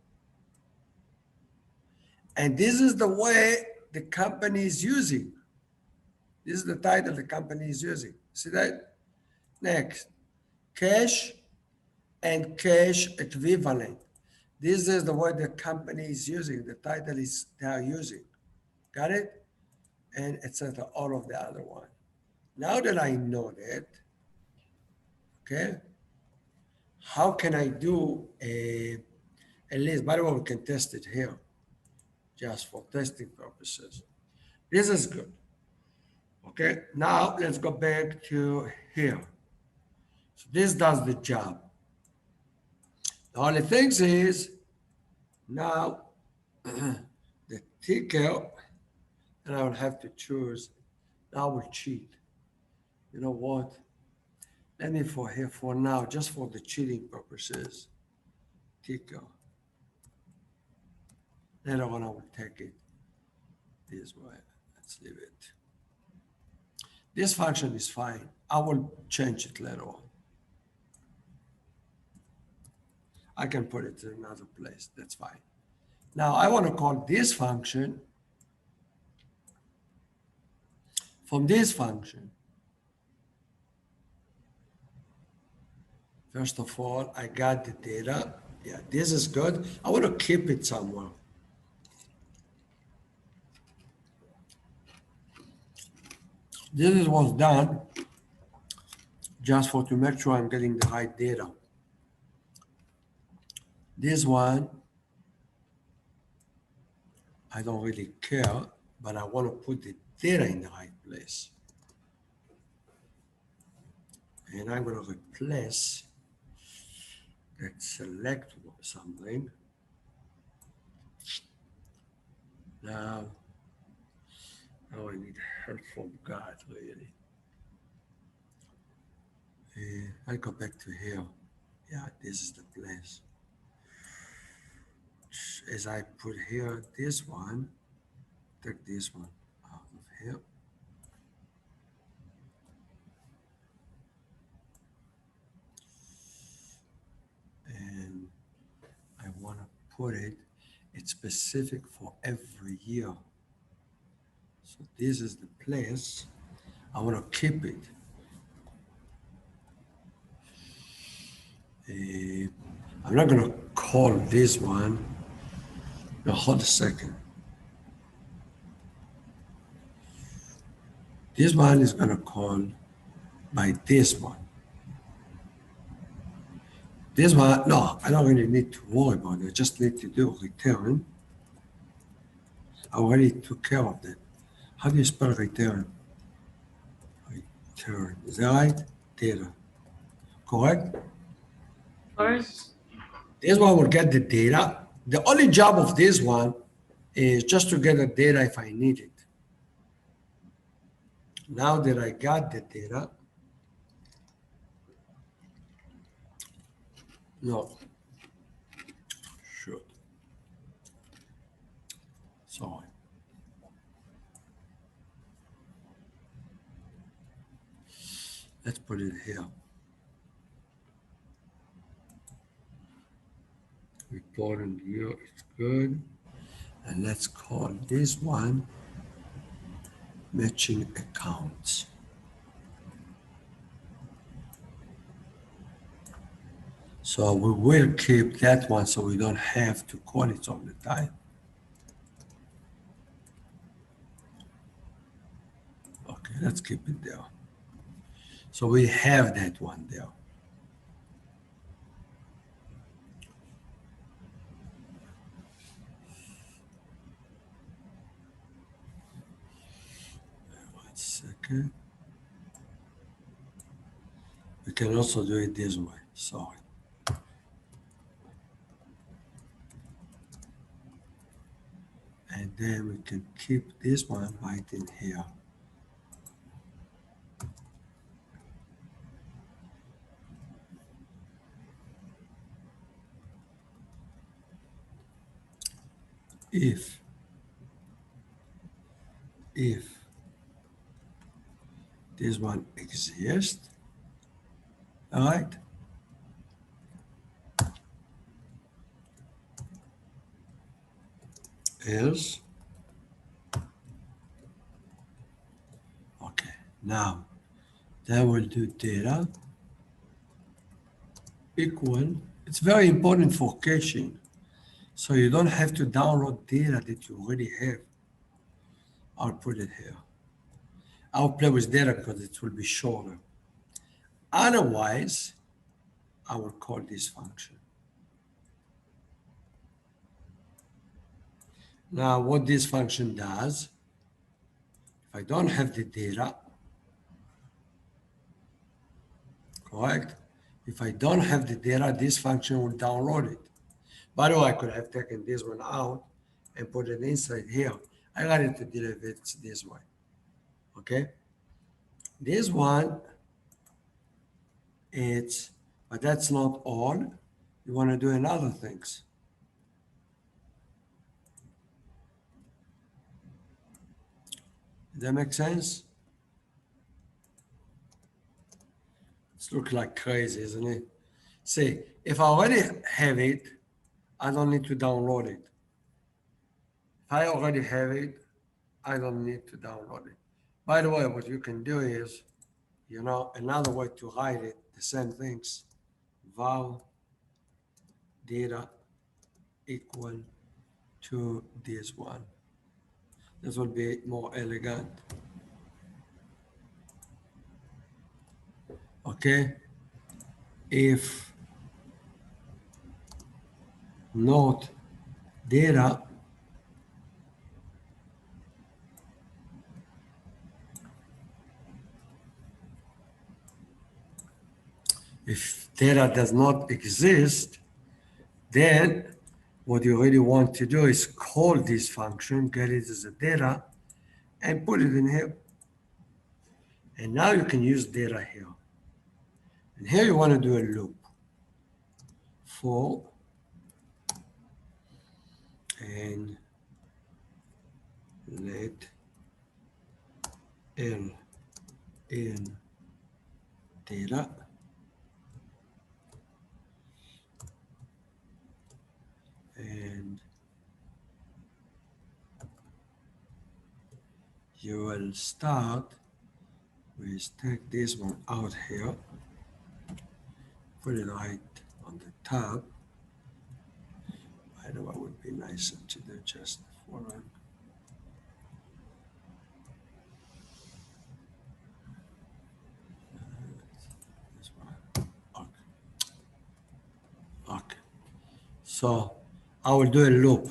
And this is the way the company is using. This is the title the company is using. See that? Next, cash and cash equivalent. This is the word the company is using. The title is they are using. Got it? And etc. All of the other one. Now that I know that, okay, how can I do a list? By the way, we can test it here, just for testing purposes. This is good. Okay, now let's go back to here. So this does the job. The only thing is now the ticker, and I will have to choose. Now I will cheat. You know what? Let me for here for now, just for the cheating purposes, ticker. Later on I will take it this way. Let's leave it. This function is fine. I will change it later on. I can put it in another place. That's fine. Now I want to call this function from this function. First of all, I got the data. Yeah, this is good. I want to keep it somewhere. This was done just for to make sure I'm getting the right data. This one, I don't really care, but I want to put the data in the right place. And I'm going to replace that select something. Now I need help from God, really. I go back to here. Yeah, this is the place. As I put here this one, take this one out of here. And I want to put it, it's specific for every year. So this is the place. I want to keep it. I'm not going to call this one. No, hold a second. This one is going to call by this one. This one, no, I don't really need to worry about it. I just need to do return. I already took care of that. How do you spell return? Return, is that right? Data, correct? Correct. This one will get the data. The only job of this one is just to get the data if I need it. Now that I got the data, no, should. Sorry. Let's put it here. Reporting here is good. And let's call this one matching accounts. So we will keep that one so we don't have to call it all the time. Okay, let's keep it there. So we have that one there. Okay. We can also do it this way. Sorry. And then we can keep this one right in here. If this one exists, all right, is, okay, now then we'll do data equal, it's very important for caching, so you don't have to download data that you already have. I'll put it here. I'll play with data because it will be shorter. Otherwise, I will call this function. Now, what this function does, if I don't have the data, correct? If I don't have the data, this function will download it. By the way, I could have taken this one out and put it inside here. I got it to deliver it this way. Okay? This one, but that's not all. You want to do another things. Does that make sense? It's look like crazy, isn't it? See, if I already have it, I don't need to download it. If I already have it, I don't need to download it. By the way, what you can do is, another way to write it, the same things, val data equal to this one. This will be more elegant. Okay? If not data, if data does not exist, then what you really want to do is call this function, get it as a data, and put it in here. And now you can use data here. And here you want to do a loop for, and let L in data and you will start with take this one out here, put it right on the top. By the way, it would be nicer to do just foreign. This one. Okay. So I will do a loop.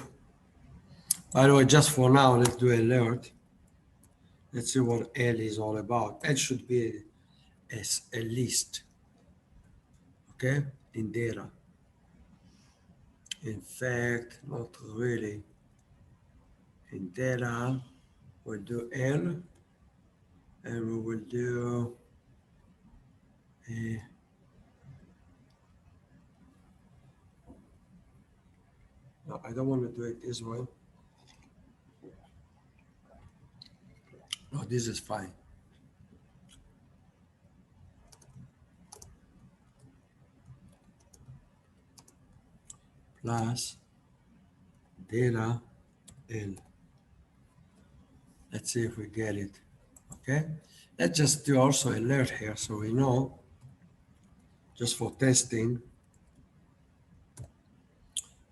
By the way, just for now, let's do alert. Let's see what L is all about. L should be as a list, okay, in data. In fact, not really. In data, we'll do L, and we will do a, no, I don't want to do it this way. No, this is fine. Plus data L. Let's see if we get it. Okay. Let's just do also alert here so we know, just for testing.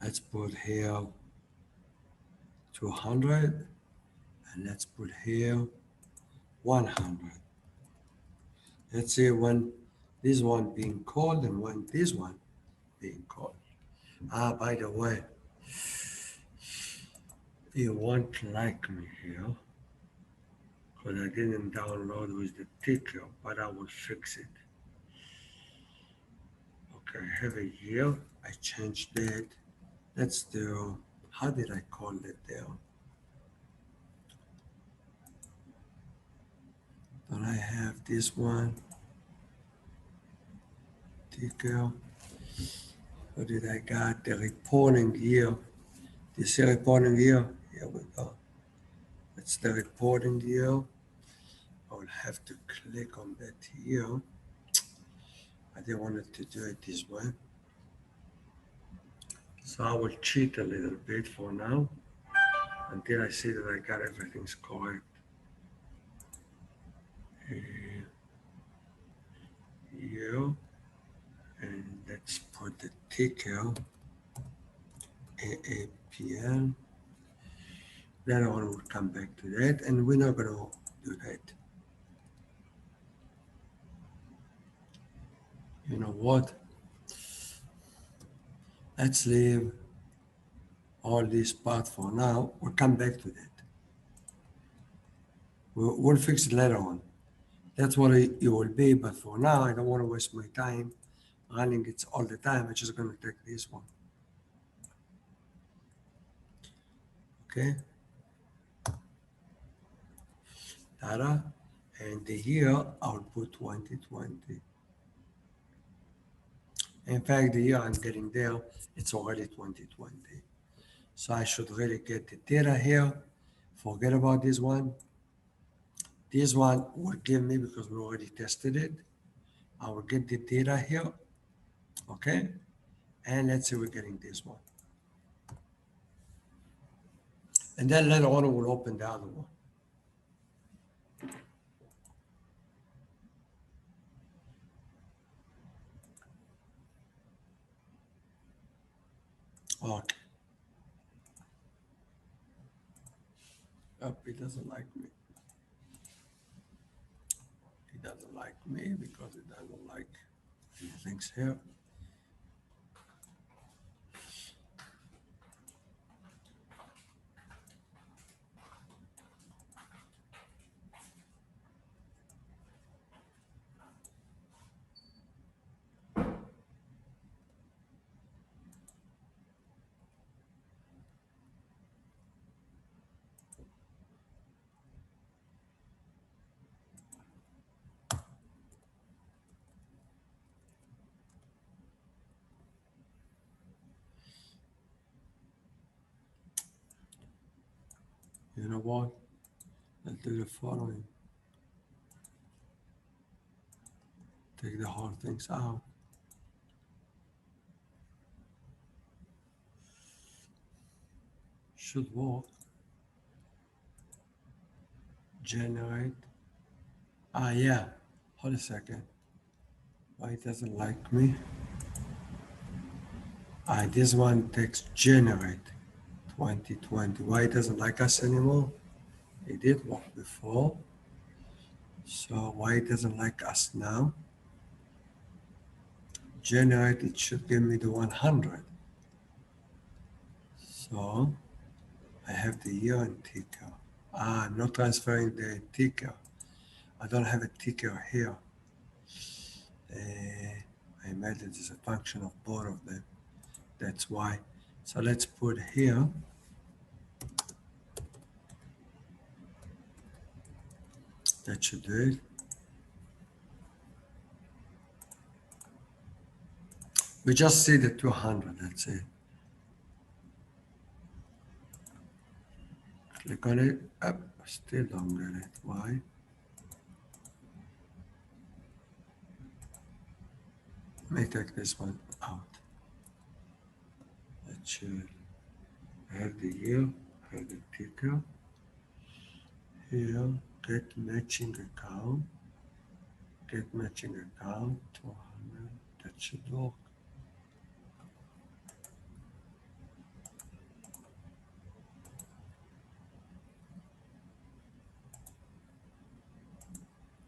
Let's put here 200 and let's put here 100. Let's see when this one being called and when this one being called. By the way, you won't like me here. because I didn't download with the ticker, but I will fix it. Okay, I have a year. I changed that. Let's do, how did I call it there? Don't I have this one? Ticker. What did I got? The reporting year. This is reporting year. Here we go. That's the reporting year. I will have to click on that here. I didn't want it to do it this way. So I will cheat a little bit for now until I see that I got everything's correct. Here, and let's put the ticker AAPL. Later on we'll come back to that, and we're not gonna do that. You know what? Let's leave all this part for now. We'll come back to that. We'll fix it later on. That's what it will be, but for now, I don't want to waste my time running it all the time. I'm just going to take this one. Okay. Data. And here, I'll put 2020. In fact, the year I'm getting there, it's already 2020. So I should really get the data here. Forget about this one. This one will give me, because we already tested it, I will get the data here. Okay. And let's say we're getting this one. And then later on, we'll open the other one. Okay. Oh, he doesn't like me. He doesn't like me because he doesn't like these things here. You know what? Let's do the following. Take the whole things out. Should work. Generate. Ah, yeah. Hold a second. Why it doesn't like me? Ah, this one takes generate 2020. Why it doesn't like us anymore? It did work before. So why it doesn't like us now? Generate, it should give me the 100. So I have the year and ticker. Ah, I'm not transferring the ticker. I don't have a ticker here. I made it as a function of both of them. That's why. So let's put here. That should do it. We just see the 200, that's it. Click on it. Up. Still don't get it. Why? Let me take this one out. That should have the year, have the ticker. Here, get matching account. Get matching account, 200. That should work.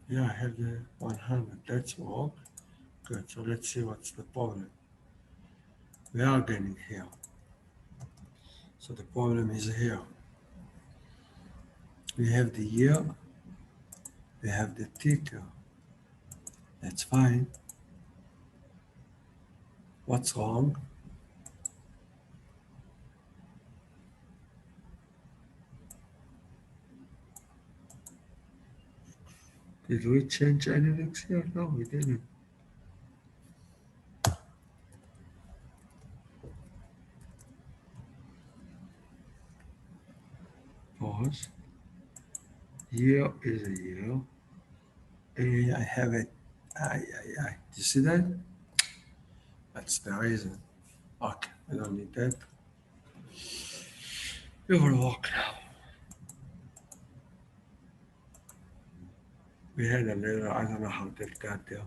Yeah, I have the 100. That's work. Good. So let's see what's the problem. We are getting here. So the problem is here. We have the year We have the ticker. That's fine. What's wrong? Did we change anything here? No, we didn't. Pause. Year is a year. I have it. Do you see that? That's the reason. Okay, I don't need that. You will walk now. We had a little, I don't know how that got there.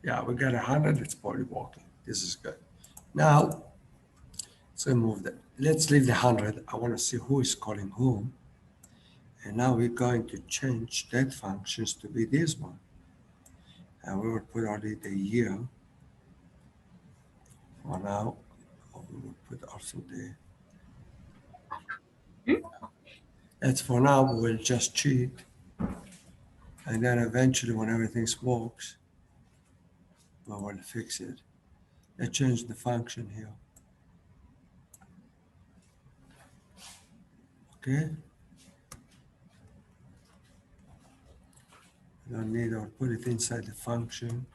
Yeah, we got 100, it's probably walking. This is good. Now, let's remove that. Let's leave the 100. I want to see who is calling whom. And now we're going to change that functions to be this one. And we will put only the year for now. We will put also the, that's for now, we will just cheat. And then eventually when everything works, we will fix it. Let's change the function here. Okay? We don't need to put it inside the function.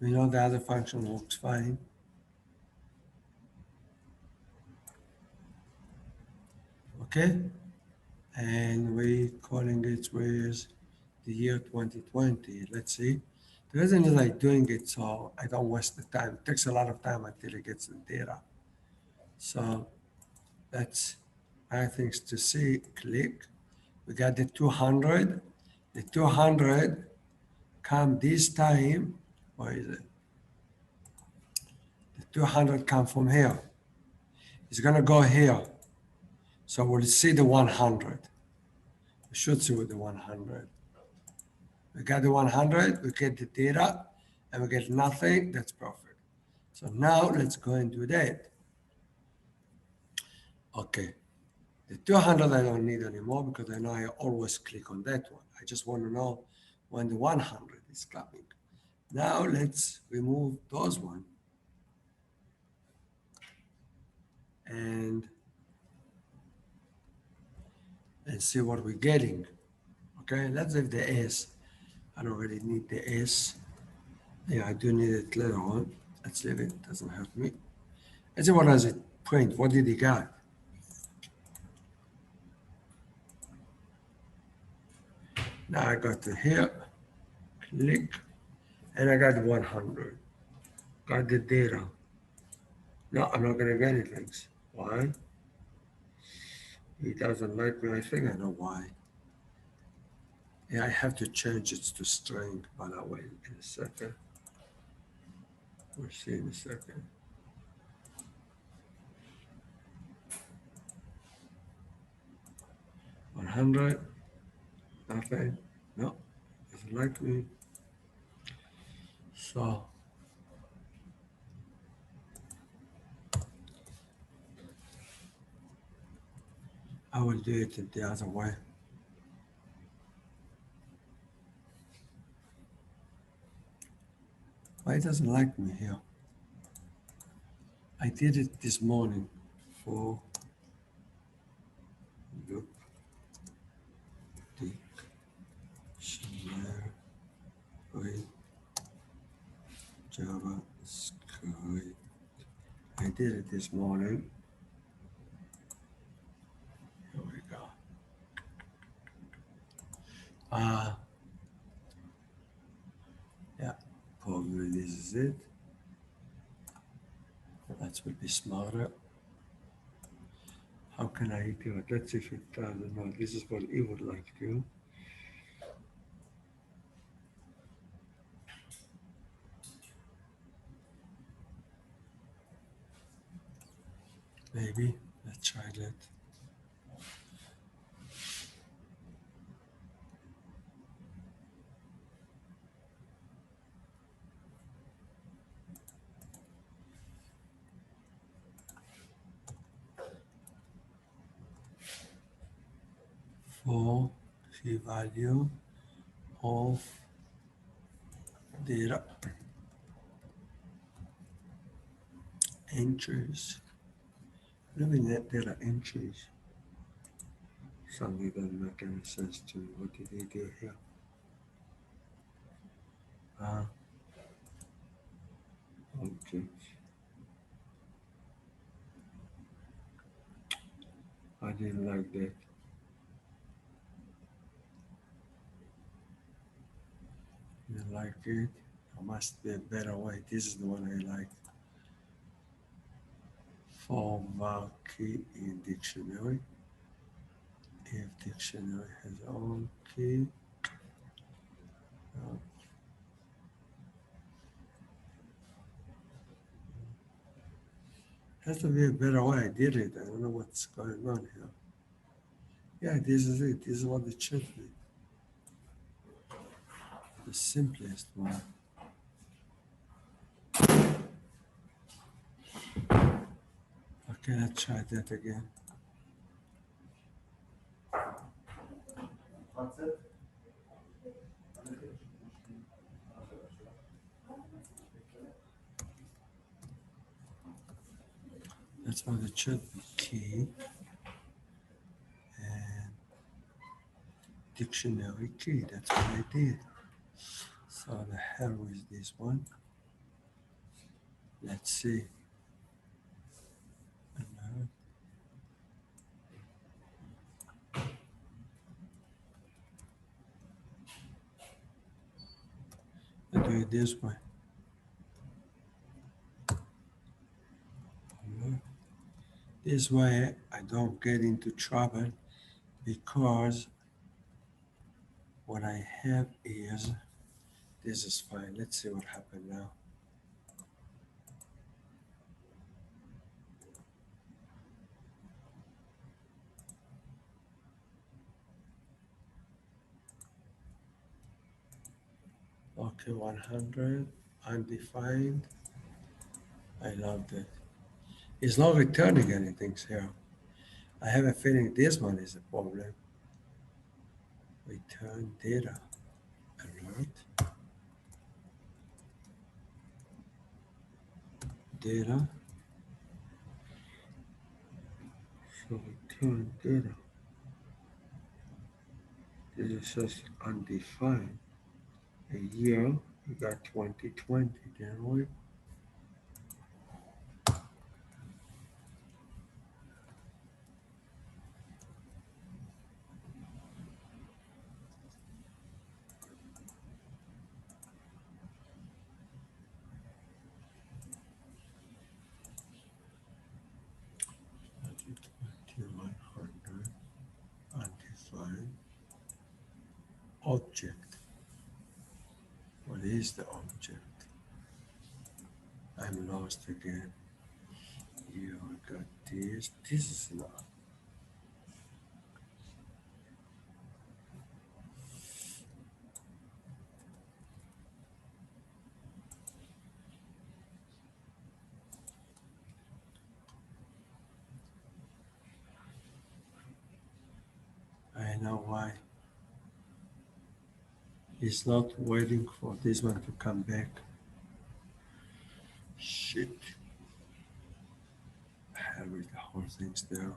We know the other function works fine. Okay? And we calling it with the year 2020. Let's see. The reason is I'm doing it so I don't waste the time. It takes a lot of time until it gets the data. So that's my things to see. Click. We got the 200. The 200 come this time. Where is it? The 200 come from here. It's gonna go here. So we'll see the 100. We should see with the 100. We got the 100, we get the data, and we get nothing. That's perfect. So now let's go and do that. Okay. The 200 I don't need anymore because I know I always click on that one. I just want to know when the 100 is coming. Now let's remove those one. And see what we're getting. Okay, let's leave the S. I don't really need the S. Yeah, I do need it later on. Let's leave it, doesn't hurt me. Let's see what does it print. What did he got? Now I got to here, click, and I got 100. Got the data. No, I'm not gonna get anything. Why? He doesn't like me. I think I know why. Yeah, I have to change it to string, by the way, in a second. We'll see in a second. $100, nothing. No, doesn't like me. So I will do it the other way. Why it doesn't like me here? I did it this morning for look dictionary JavaScript. I did it this morning. Here we go. Yeah, probably this is it. That will be smarter. How can I do it? Let's see if it does. No, this is what it would like to. Maybe. Let's try that. Four, P-value of data entries. Living that data entries. Something doesn't make any sense to me. What did they do here? Uh, objects. I didn't like that. You like it? There must be a better way. This is the one I like. Form var key in dictionary. If dictionary has own key, uh, has to be a better way. I did it. I don't know what's going on here. Yeah, this is it. This is what it should be. The simplest one. Okay, let's try that again. That's what it should be. Key and dictionary key. That's what I did. So the hell is this one? Let's see. No. I do it this way. No. This way I don't get into trouble because what I have is this is fine. Let's see what happened now. Okay, 100 undefined. I love that. It's not returning anything here. I have a feeling this one is a problem. Return data alert. Data. So return data. This is just undefined. A year, we got 2020, didn't we? Undefined object. What is the object? I'm lost again. You got this. This is not. I know why. He's not waiting for this one to come back. Shit. Hell with the whole thing's there.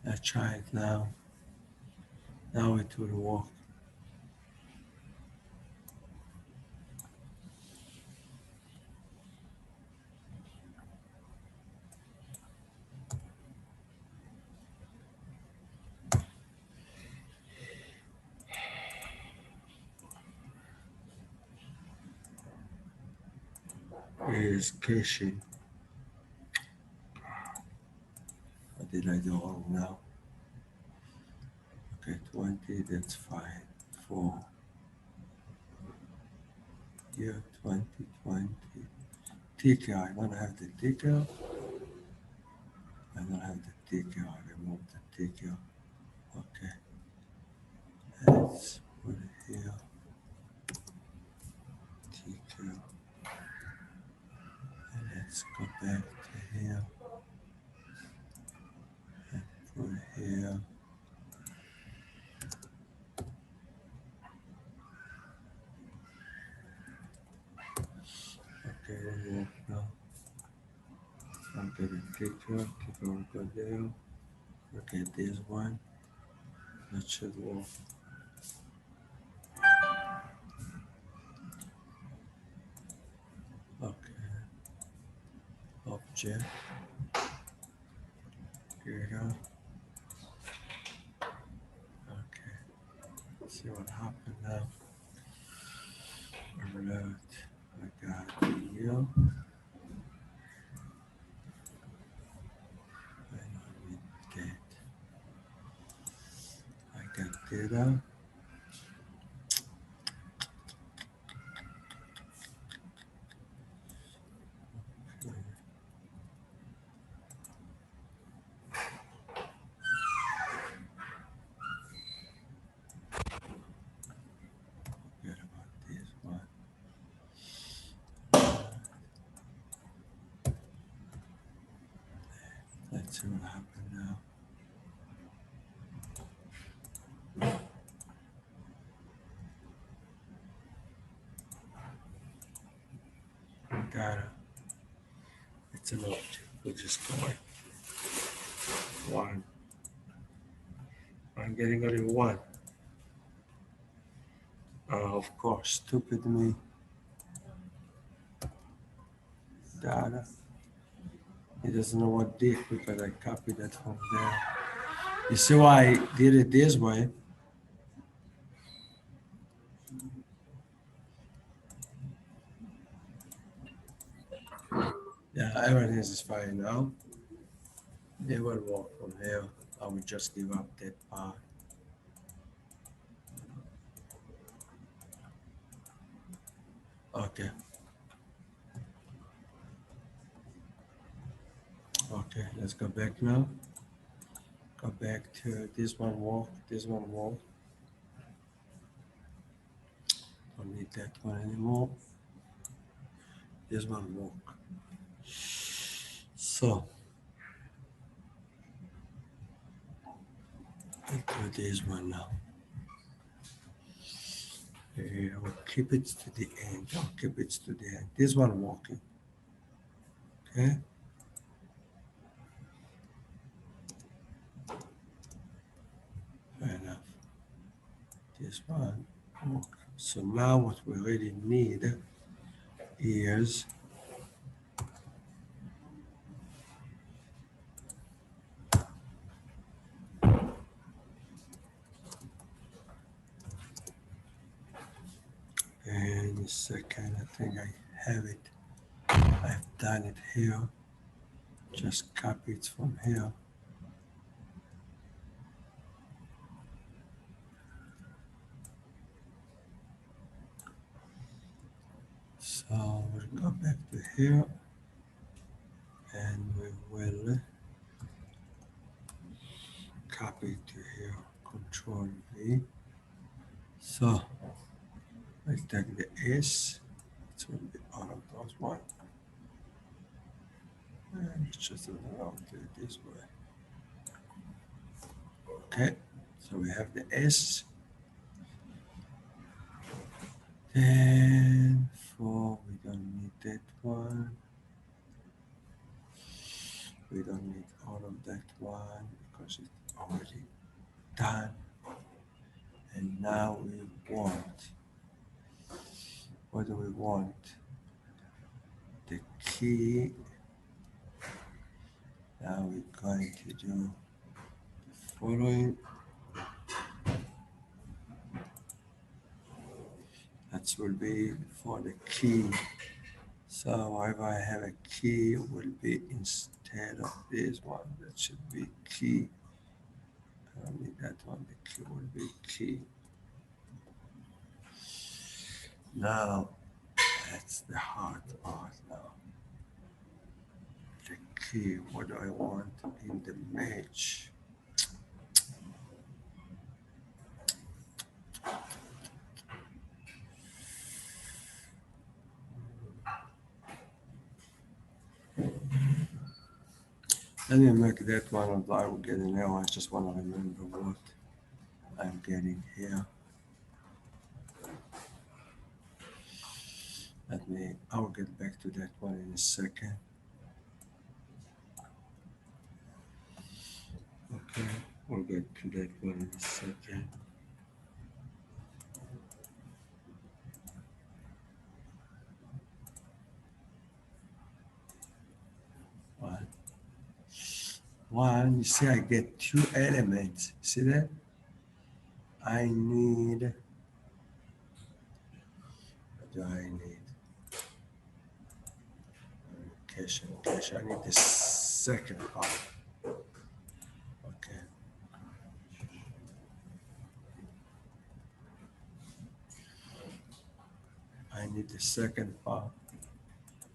Let's try it now. Now it will work. Is caching. What did I do wrong now? Okay, 20, that's fine. 4. Year 2020. TK. I don't have the TK. I don't have the TK. I remove the TK. Okay. Let's put it here. TK. And let's go back to here. And put it here. Okay, we'll walk now. I'm getting TK. TK will go there. Okay, this one. That should work. Okay. Object. Here. Okay. Let's see what happened now. Alert. I got here. I don't need that. I got data. Okay. Forget about this one. Let's see what happened now. Data. It's an object. We'll just go like one. I'm getting only one. Of course, stupid me. Data. He doesn't know what did because I copied that from there. You see why I did it this way? Yeah, everything is fine now. They will work from here. I will just give up that part. Okay. Okay, let's go back now. Go back to this one walk, this one walk. Don't need that one anymore. This one walk. So, I'll do this one now. We'll keep it to the end. I'll keep it to the end. This one walking. Okay. Fair enough. This one walk. So now what we really need is and the second, I think I have it. I've done it here. Just copy it from here. So we'll go back to here and we will copy to here, Control V. So I take the S, it will be all of those one. And it's just around this way. Okay, so we have the S. Then for we don't need that one. We don't need all of that one because it's already done. And now we want, what do we want? The key. Now we're going to do the following. That will be for the key. So if I have a key, it will be instead of this one. That should be key. I don't need that one. The key will be key. Now, that's the hard part now. key. What do I want in the match? Let me make that one of I will get it now. I just want to remember what I'm getting here. I'll get back to that one in a second. Okay, we'll get to that one in a second. One. One, you see I get two elements. See that? I need, what do I need? Cache and cache. I need the second part. Okay. I need the second part.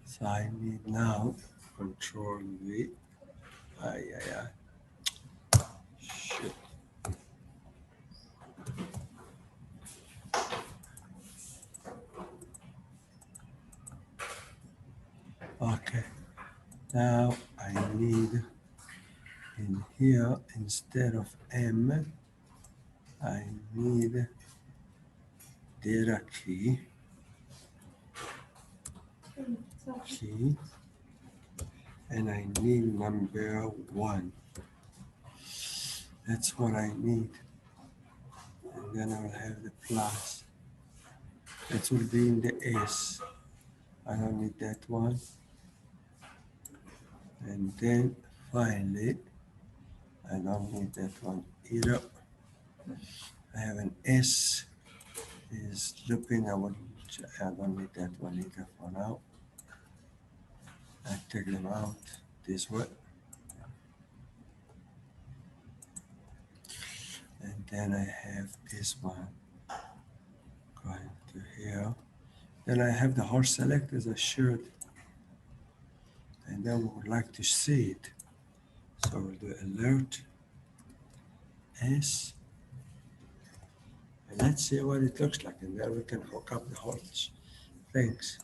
So I need now control V. Shit. Okay. Now I need in here instead of M, I need data key. And I need number 1. That's what I need. And then I will have the plus. That will be in the S. I don't need that one. And then finally, I don't need that one either. I have an S is looping. I don't need that one either for now. I take them out this way. And then I have this one going to here. Then I have the horse select as I should. And then we would like to see it. So we'll do alert S. And let's see what it looks like. And then we can hook up the whole things.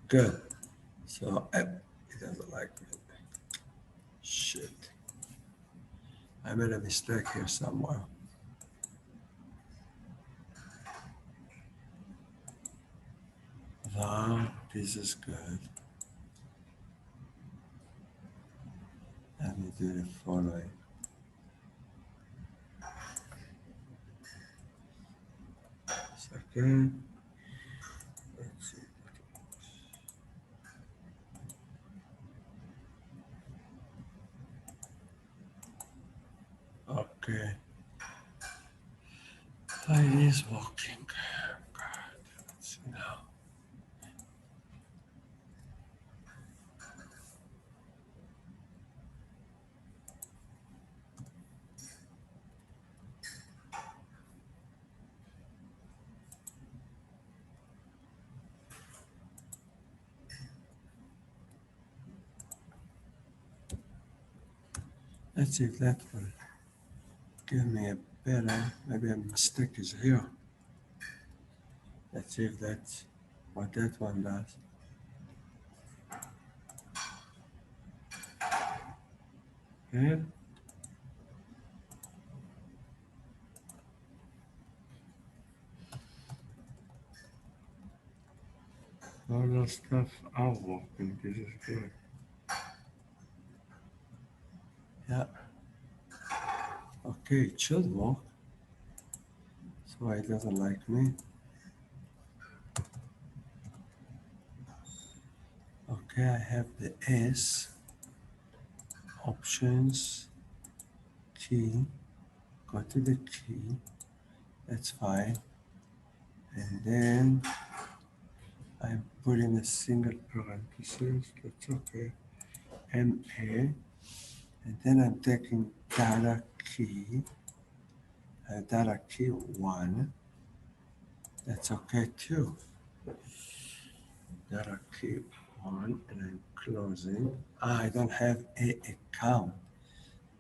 Good. So it doesn't like me. Shit. I made a mistake here somewhere. Wow, this is good. Let me do the following. Second. Let's see. Okay. It is working. God, let's see now. Let's see if that will give me a better, maybe a mistake is here. Let's see if that's what that one does. Okay. All those stuff are working. This is good. Yeah. Okay, it should work. That's why it doesn't like me. Okay, I have the S, options, key, go to the key, that's fine. And then I'm putting a single parenthesis, that's okay, MA, and then I'm taking data key 1, That's okay too. Gotta keep on and I'm closing. I don't have a account.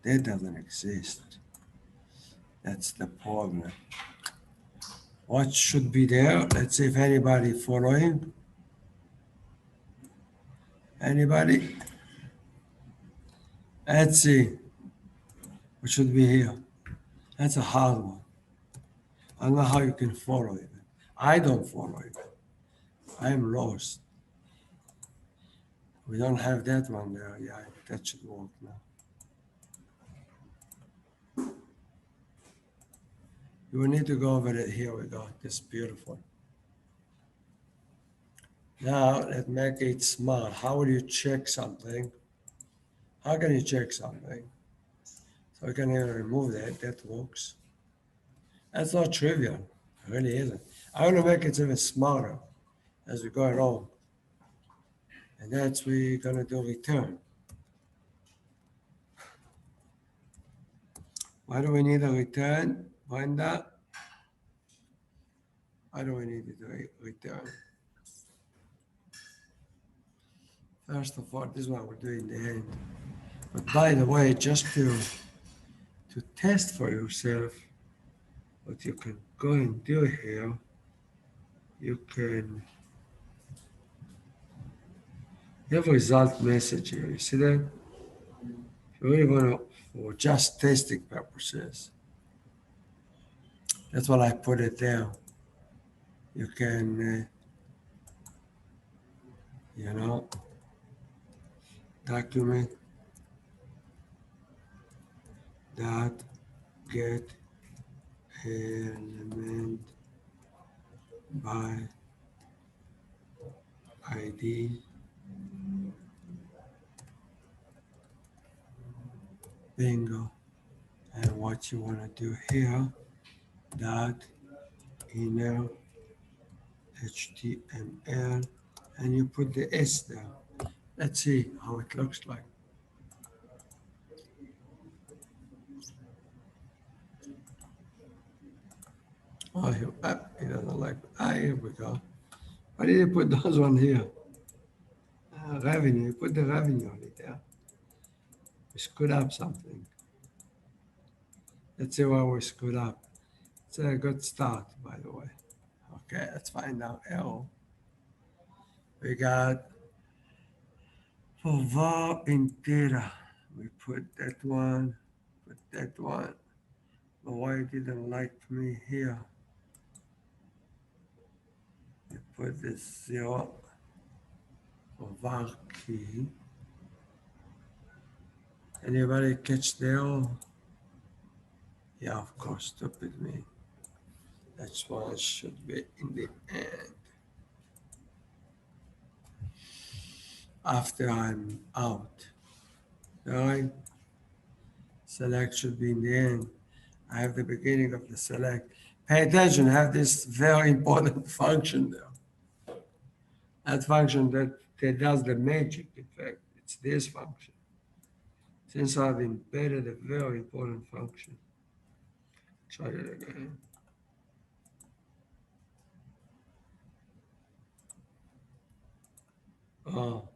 That doesn't exist. That's the problem. What should be there? Let's see if anybody following. Anybody? Let's see. What should be here? That's a hard one. I don't know how you can follow it. I don't follow it. I'm lost. We don't have that one there. Yeah, that should work now. You need to go over it. Here we go. This is beautiful. Now let's make it smart. How will you check something? How can you check something? So we can even remove that. That works. That's not trivial. It really isn't. I want to make it even smarter as we go along. And that's we're gonna do return. Why do we need a return, Brenda? Why do we need to do a return? First of all, this is what we'll do in the end. But by the way, just to test for yourself what you can go and do here, you can have a result message here. You see that? If you really want to, for just testing purposes, that's what I put it there. You can, document that get element by ID bingo. And what you want to do here, dot inner HTML, and you put the S there. Let's see how it looks like. Oh, he doesn't like. Here we go. Why did you put those one here? Revenue. You put the revenue on it there. We screwed up something. Let's see why we screwed up. It's a good start, by the way. Okay, let's find out L. We got for var integer. We put that one, put that one. But why it didn't like me here? You put this 0 for var key. Anybody catch the L? Yeah, of course, stupid me. That's why it should be in the end. After I'm out. Right? Select should be in the end. I have the beginning of the select. Pay attention, I have this very important function there. That function that does the magic, in fact, it's this function. Since I've embedded a very important function. Try it again. Oh,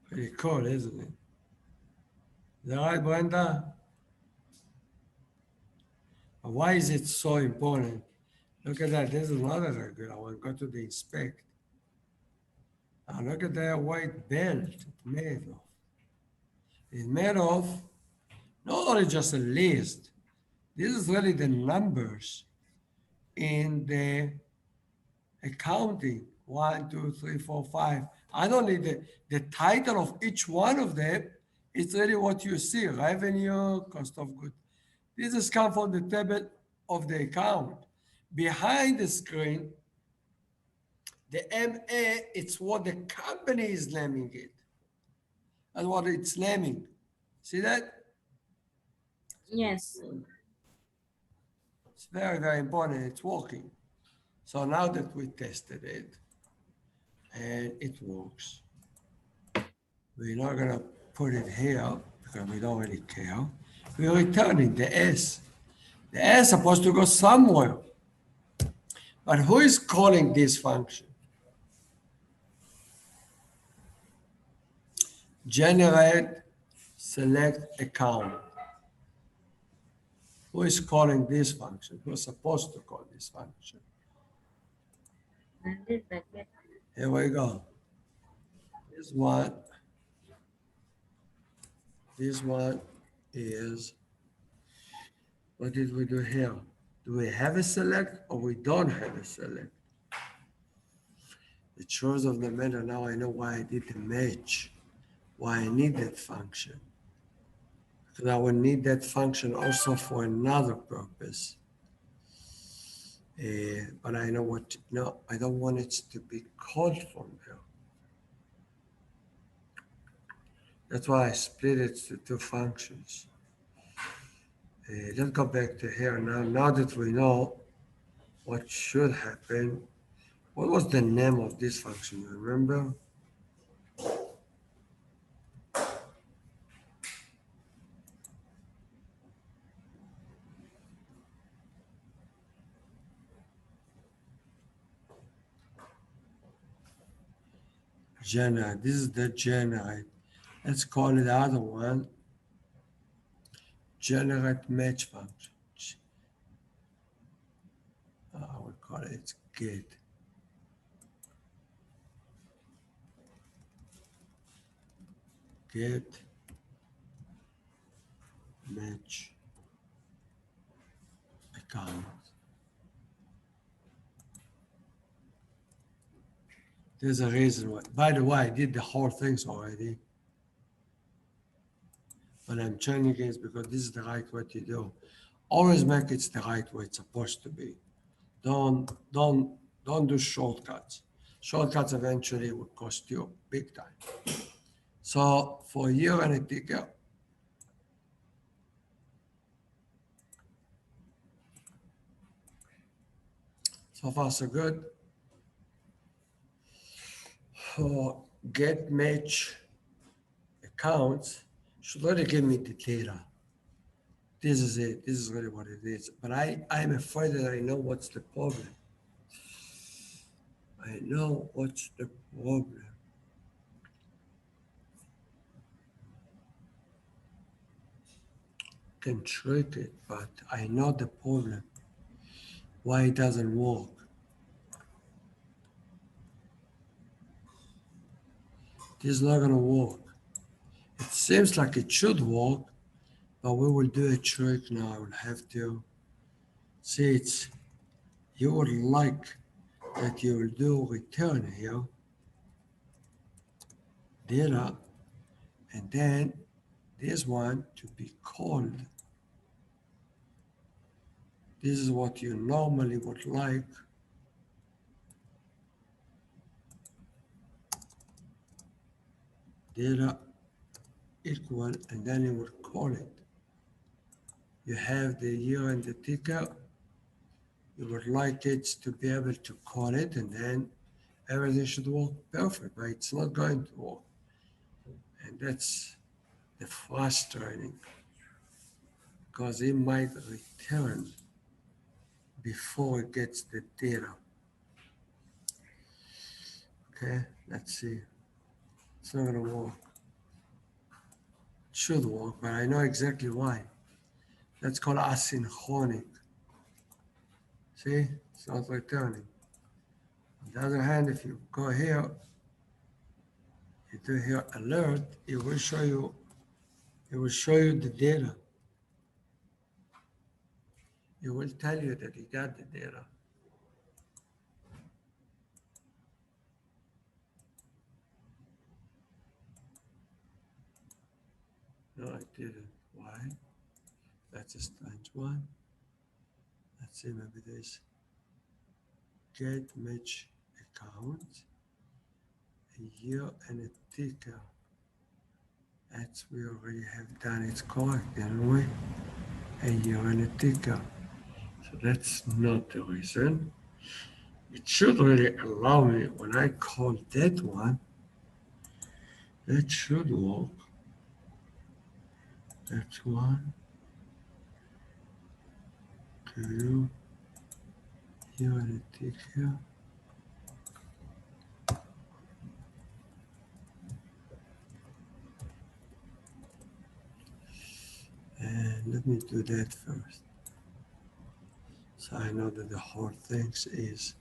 pretty cool, isn't it? Is that right, Brenda? Why is it so important? Look at that. This is another regular one. Go to the inspect. Now look at that white belt it's made of. It's made of not only just a list. This is really the numbers in the accounting. 1, 2, 3, 4, 5. I don't need the title of each one of them. It's really what you see, revenue, cost of goods. This is come from the table of the account. Behind the screen, the MA, it's what the company is naming it. And what it's naming. See that? Yes. It's very, very important. It's working. So now that we tested it and it works, we're not going to put it here because we don't really care. We're returning the S. The S is supposed to go somewhere. But who is calling this function? Generate select account. Who is calling this function? Who's supposed to call this function? And this the get. Here we go. This one, this one is, what did we do here? Do we have a select or we don't have a select? The choice of the matter, now I know why I did the match, why I need that function. Because I will need that function also for another purpose. But I know what, no, I don't want it to be called from here. That's why I split it to two functions. Let's go back to here now. Now that we know what should happen, what was the name of this function? You remember? Generate. This is the generate. Let's call it the other one. Generate match function. I will call it get. Get match account. There's a reason why. By the way, I did the whole things already. But I'm changing it because this is the right way to do. Always make it the right way it's supposed to be. Don't do shortcuts. Shortcuts eventually will cost you big time. So for year and a ticker, so far so good. For get match accounts, should really give me the data. This is it. This is really what it is. But I'm afraid that I know what's the problem. I know what's the problem. Can trick it, but I know the problem. Why it doesn't work. This is not gonna work. It seems like it should work, but we will do a trick now. I will have to see it's, you would like that you will do return here, data, and then this one to be called. This is what you normally would like. Data equal, and then you would call it. You have the year and the ticker. You would like it to be able to call it, and then everything should work perfect, but it's not going to work. And that's the frustrating, because it might return before it gets the data. Okay, let's see. It's not gonna work. It should work, but I know exactly why. That's called asynchronic. See, it's not returning. On the other hand, if you go here, you do here alert, it will show you the data. It will tell you that you got the data. No, I didn't. Why? That's a strange one. Let's see, maybe this get match account, a year and a ticker. That's we already have done it correct, didn't we? A year and a ticker. So that's not the reason. It should really allow me when I call that one, that should work. That's one, two, Here I take here. And let me do that first. So I know that the whole thing is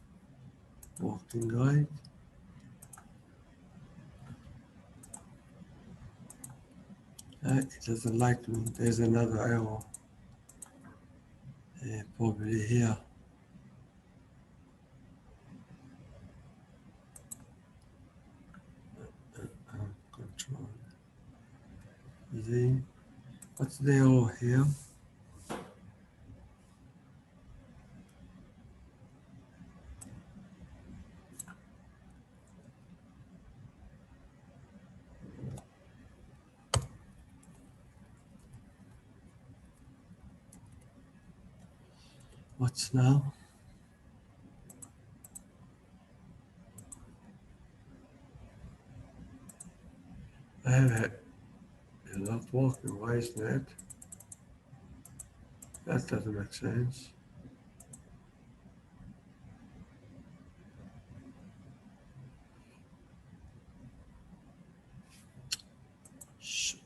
walking guide. It doesn't like me. There's another arrow. Probably here. Control Z. What's the arrow here? What's now? I have it. You're not walking. Why is that? That doesn't make sense. Shoot.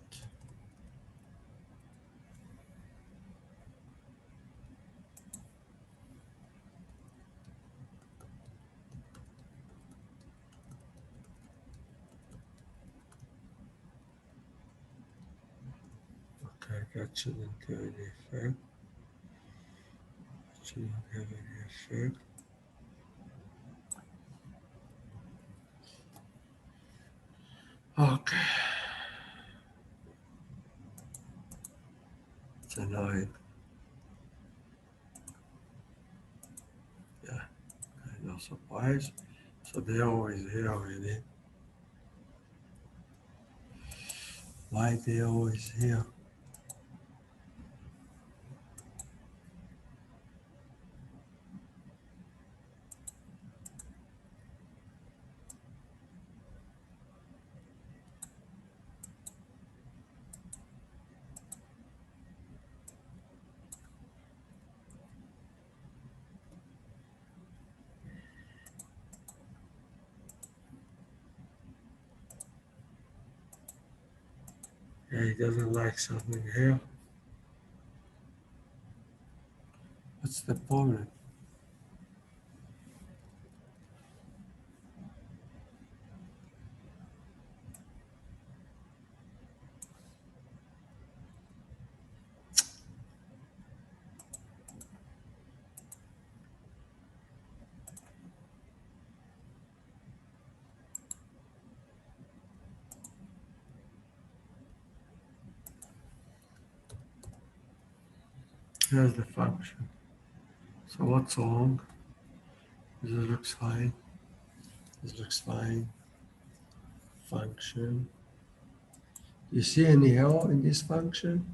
Okay, that shouldn't have any effect. Shouldn't have any effect. Okay, it's annoying. Yeah, no surprise. So they're always here already. Why they always here? Yeah, he doesn't like something here. What's the problem? Here's the function. So what's wrong? This looks fine. This looks fine. Function. You see any error in this function?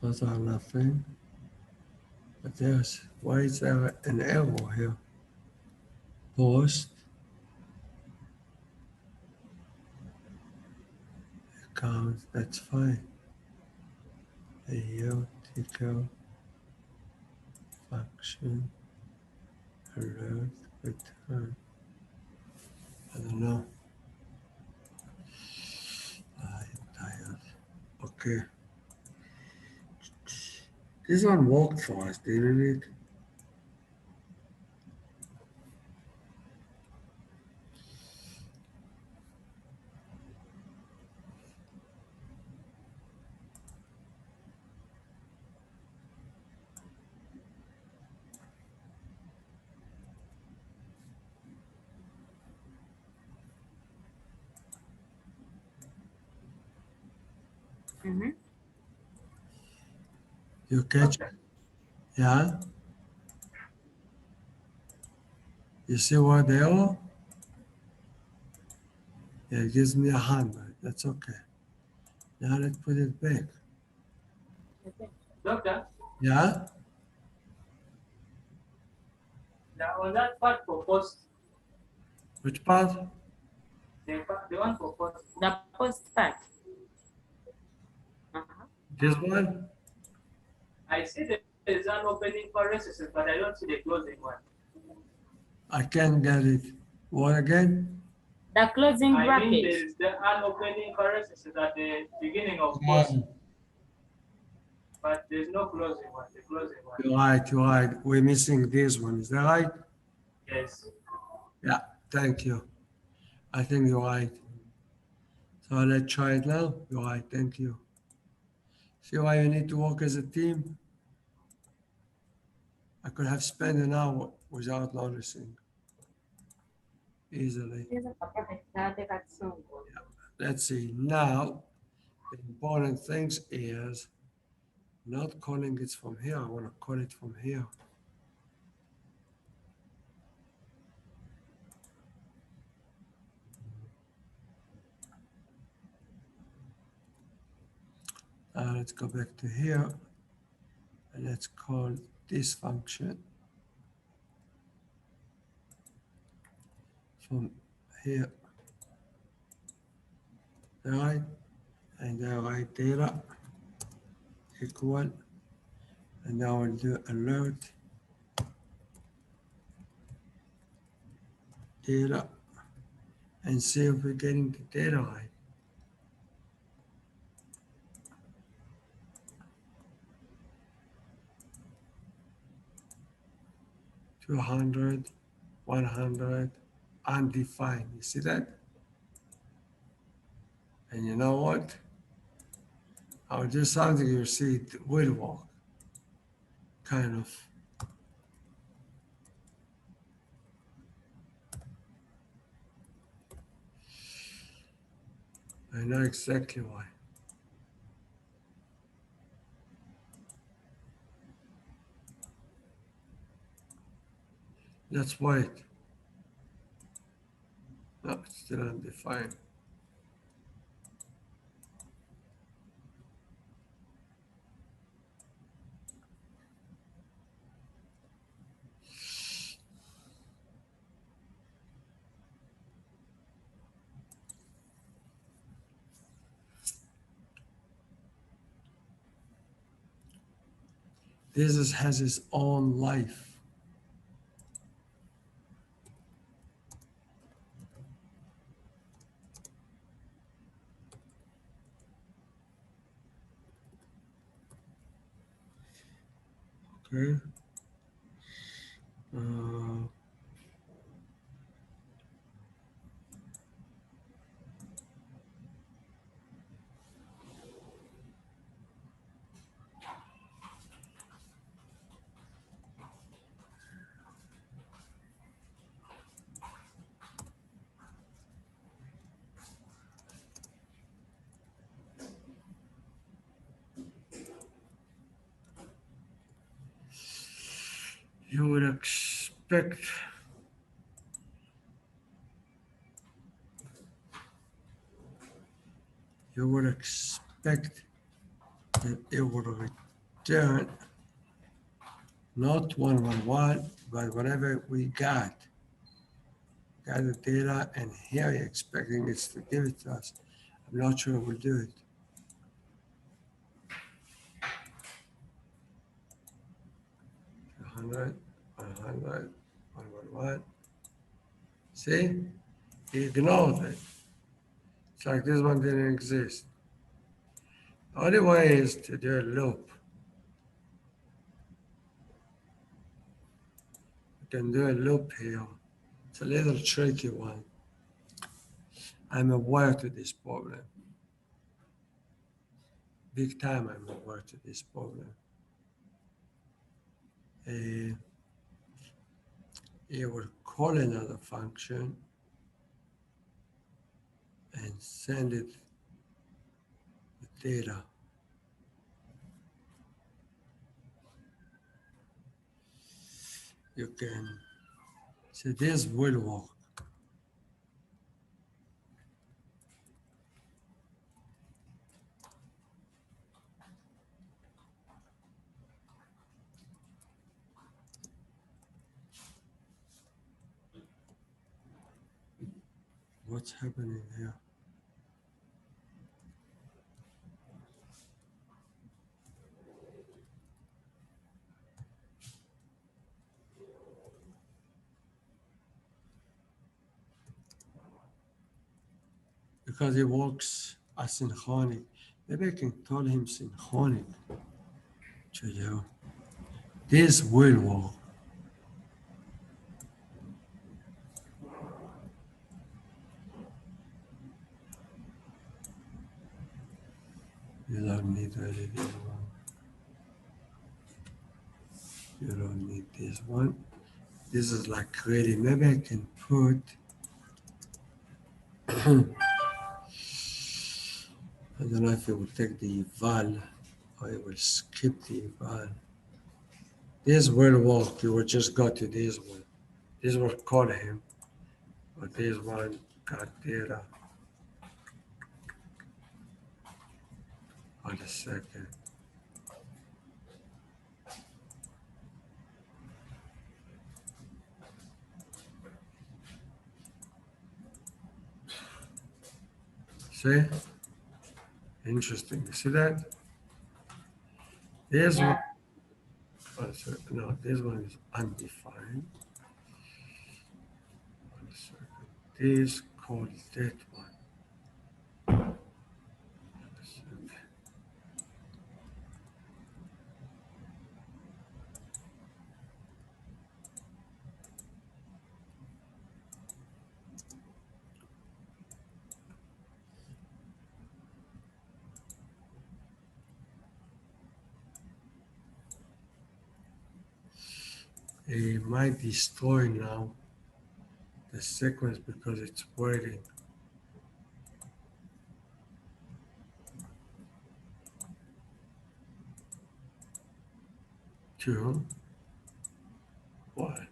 Those are nothing. But there's, why is there an error here? Post, account, that's fine. Here, ticker, function, alert, return. I don't know. I'm tired. Okay. This one worked for us, didn't it? Mm-hmm. You catch it? Yeah? You see what the error? Yeah, it gives me 100. That's okay. Now let's put it back. Okay. Doctor, Yeah? on that part for post, Which part? the one for post, The post part. Uh-huh. This one? I see there is an opening parenthesis, but I don't see the closing one. I can't get it. What again? The closing I mean, bracket. there is the an opening parenthesis at the beginning of Yeah. post, but there's no closing one. The closing one. You're right, you're right. We're missing this one. Is that right? Yes. Yeah, thank you. I think you're right. So let's try it now. You're right, thank you. See why you need to work as a team? I could have spent an hour without noticing easily. Let's see. Now, the important things is not calling it from here. I want to call it from here. Let's go back to here and let's call this function from here. All right, and I write data equal, and now I'll do alert data and see if we're getting the data right. 200, 100, undefined. You see that? And you know what? I'll do something you see it will work. Kind of. I know exactly why. Let's wait. No, it's still undefined. Has its own life. Okay. Uh, you would expect that it would return not 111, but whatever we got. Got the data, and here you're expecting it to give it to us. I'm not sure we'll do it. 100, 100, 111. See? He ignored it. It's like this one didn't exist. The only way is to do a loop. We can do a loop here. It's a little tricky one. I'm aware to this problem. Big time I'm aware to this problem. It will call another function and send it the data. You can, so this will work. What's happening here? because he works asynchronic. Maybe I can tell him synchronic to do. This will work. You don't need really this one. You don't need this one. This is like ready. Maybe I can put, I don't know if it will take the eval or it will skip the eval. This will work. You will just go to this one. This will call him. But this one got data. On a second. See? Interesting. You see that? This one, Yeah. no, this one is undefined. One second. This called that one. One second. It might destroy now the sequence because it's waiting. Two, one,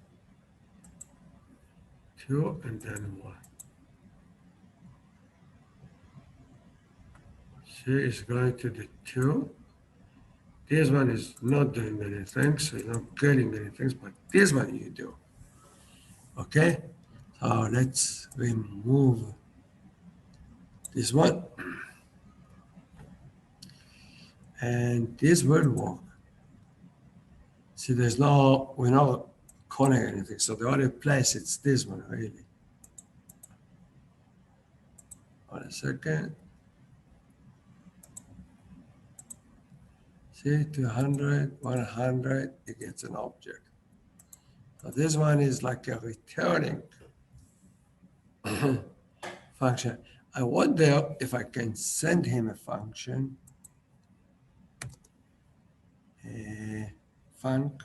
two, and then one. See, it's going to the two. This one is not doing anything, so you're not getting many things, but this one you do. Okay? So let's remove this one. And this will work. See, we're not calling anything. So the only place it's this one, really. One second. See, 200, 100, it gets an object. So this one is like a returning function. I wonder if I can send him a function, a func,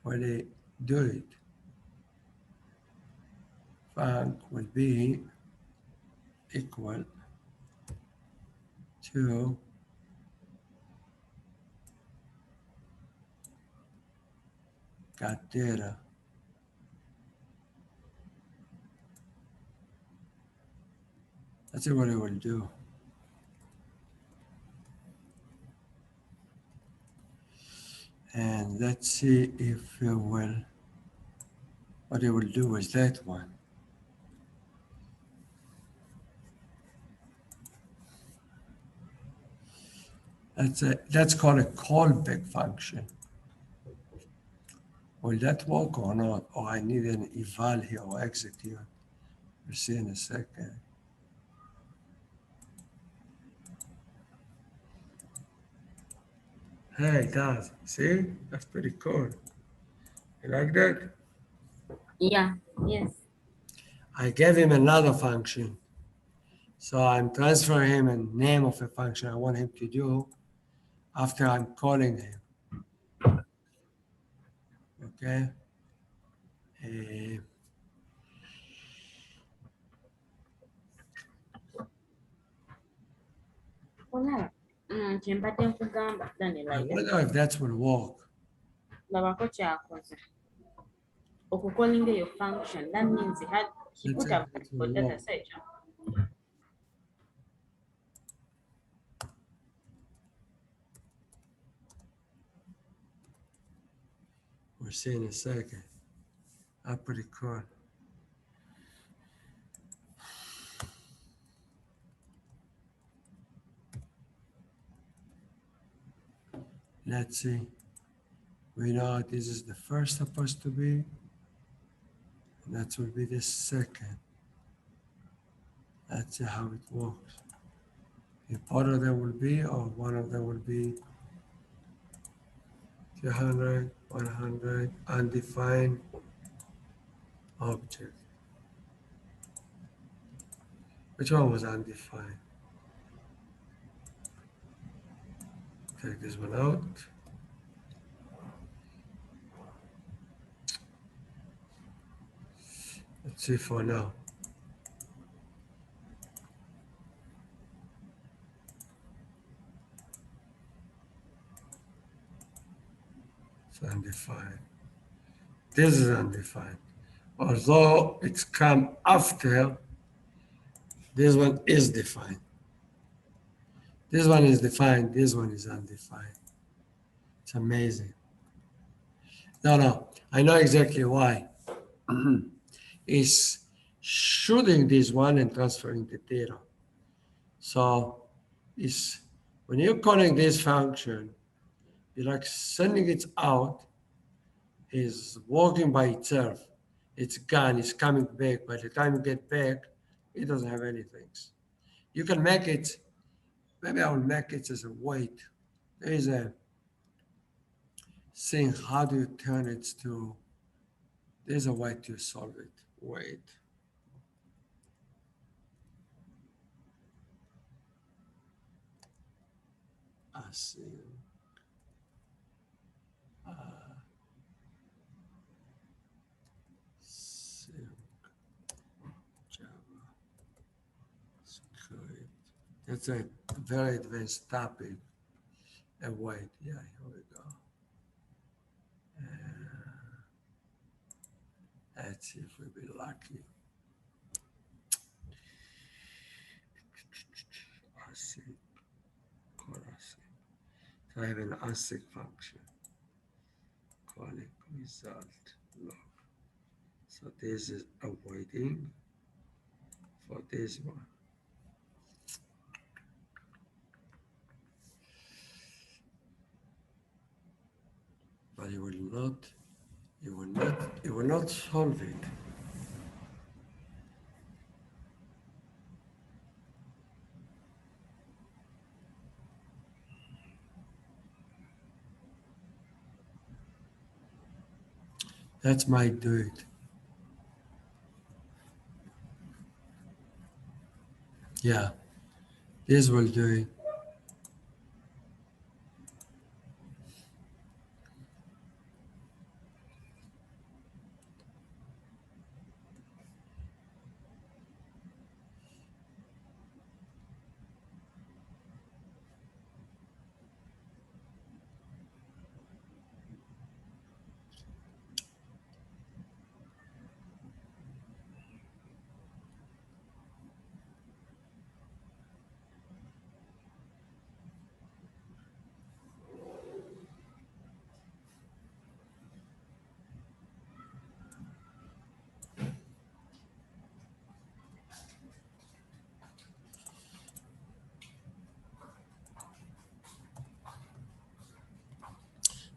where they do it. Func will be equal to got data. That's what it will do. And let's see if it will, what it will do is that one. That's called a callback function. Will that work or not? Or I need an eval here or exit here. We'll see in a second. Hey, it does. See? That's pretty cool. You like that? Yeah. Yes. I gave him another function. So I'm transferring him a name of a function I want him to do after I'm calling him. Okay? Olaba. Kye mbadde nkugamba I Daniel, wonder if that will work. labako kyakoze okukolinga eyo function. That means he Let's put see a if it for will data work. set. We'll see in a second. That's pretty cool. Let's see. We know this is the first supposed to be. And that will be the second. Let's see how it works. If both of them will be, or one of them will be 200, 100, undefined object. Which one was undefined? Take this one out. Let's see for now. It's undefined. This is undefined. Although it's come after, this one is defined. This one is defined, this one is undefined. It's amazing. No, I know exactly why. It's shooting this one and transferring the data. So it's when you're calling this function, you're like sending it out, is working by itself. It's gone, it's coming back. By the time you get back, it doesn't have anything. You can make it, maybe I will make it as a weight. There is a thing, how do you turn it to, there's a way to solve it. Wait. I see. Uh, Sim, Java, script. That's a very advanced topic. And wait, yeah, here we go. Let's see if we'll be lucky. ASIC, call ASIC. So I have an ASIC function. Calling result log. So this is awaiting for this one. But it will not solve it. That might do it. Yeah, this will do it.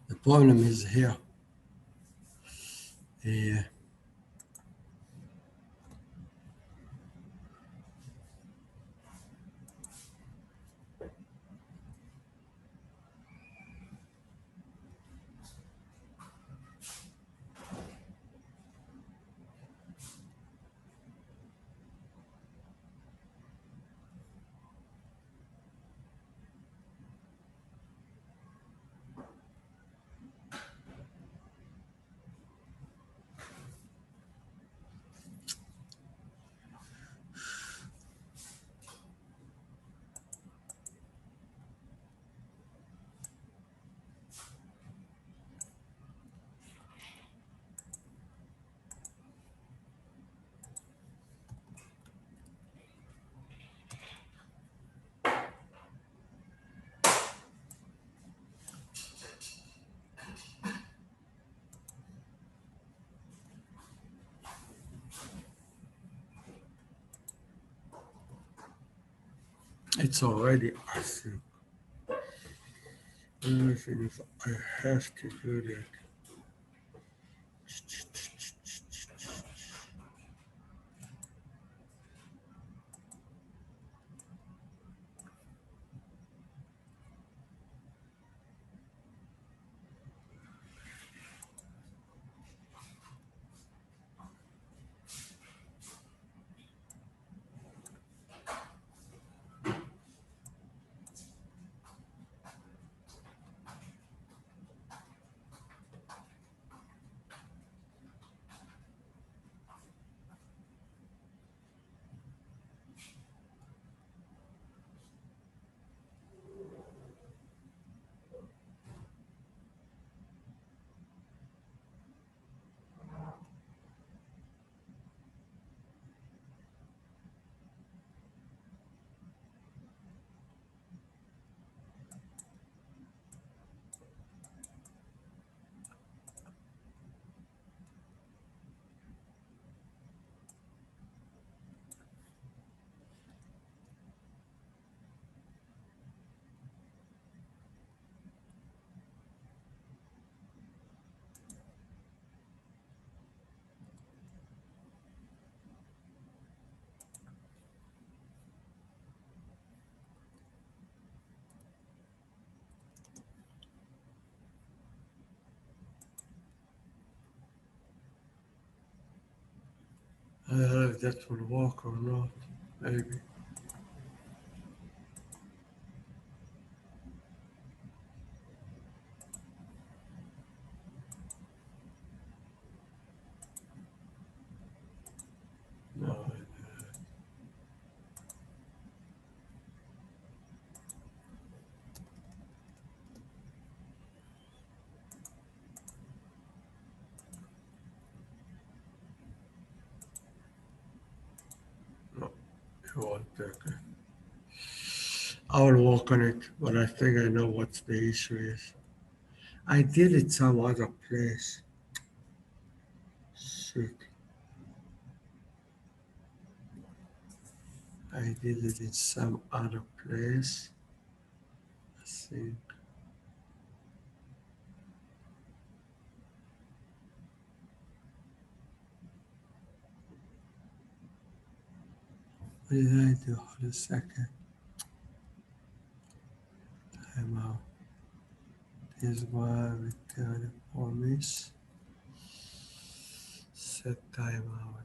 The problem is here. Yeah. It's already ASIC. Let me see if I have to do that. I don't know if that will work or not. Maybe. No, no, it won't work. I will work on it, but I think I know what the issue is. I did it some other place. Shit. I did it in some other place. I think. What did I do? Hold a second. Time out. This one return promise. Set time out.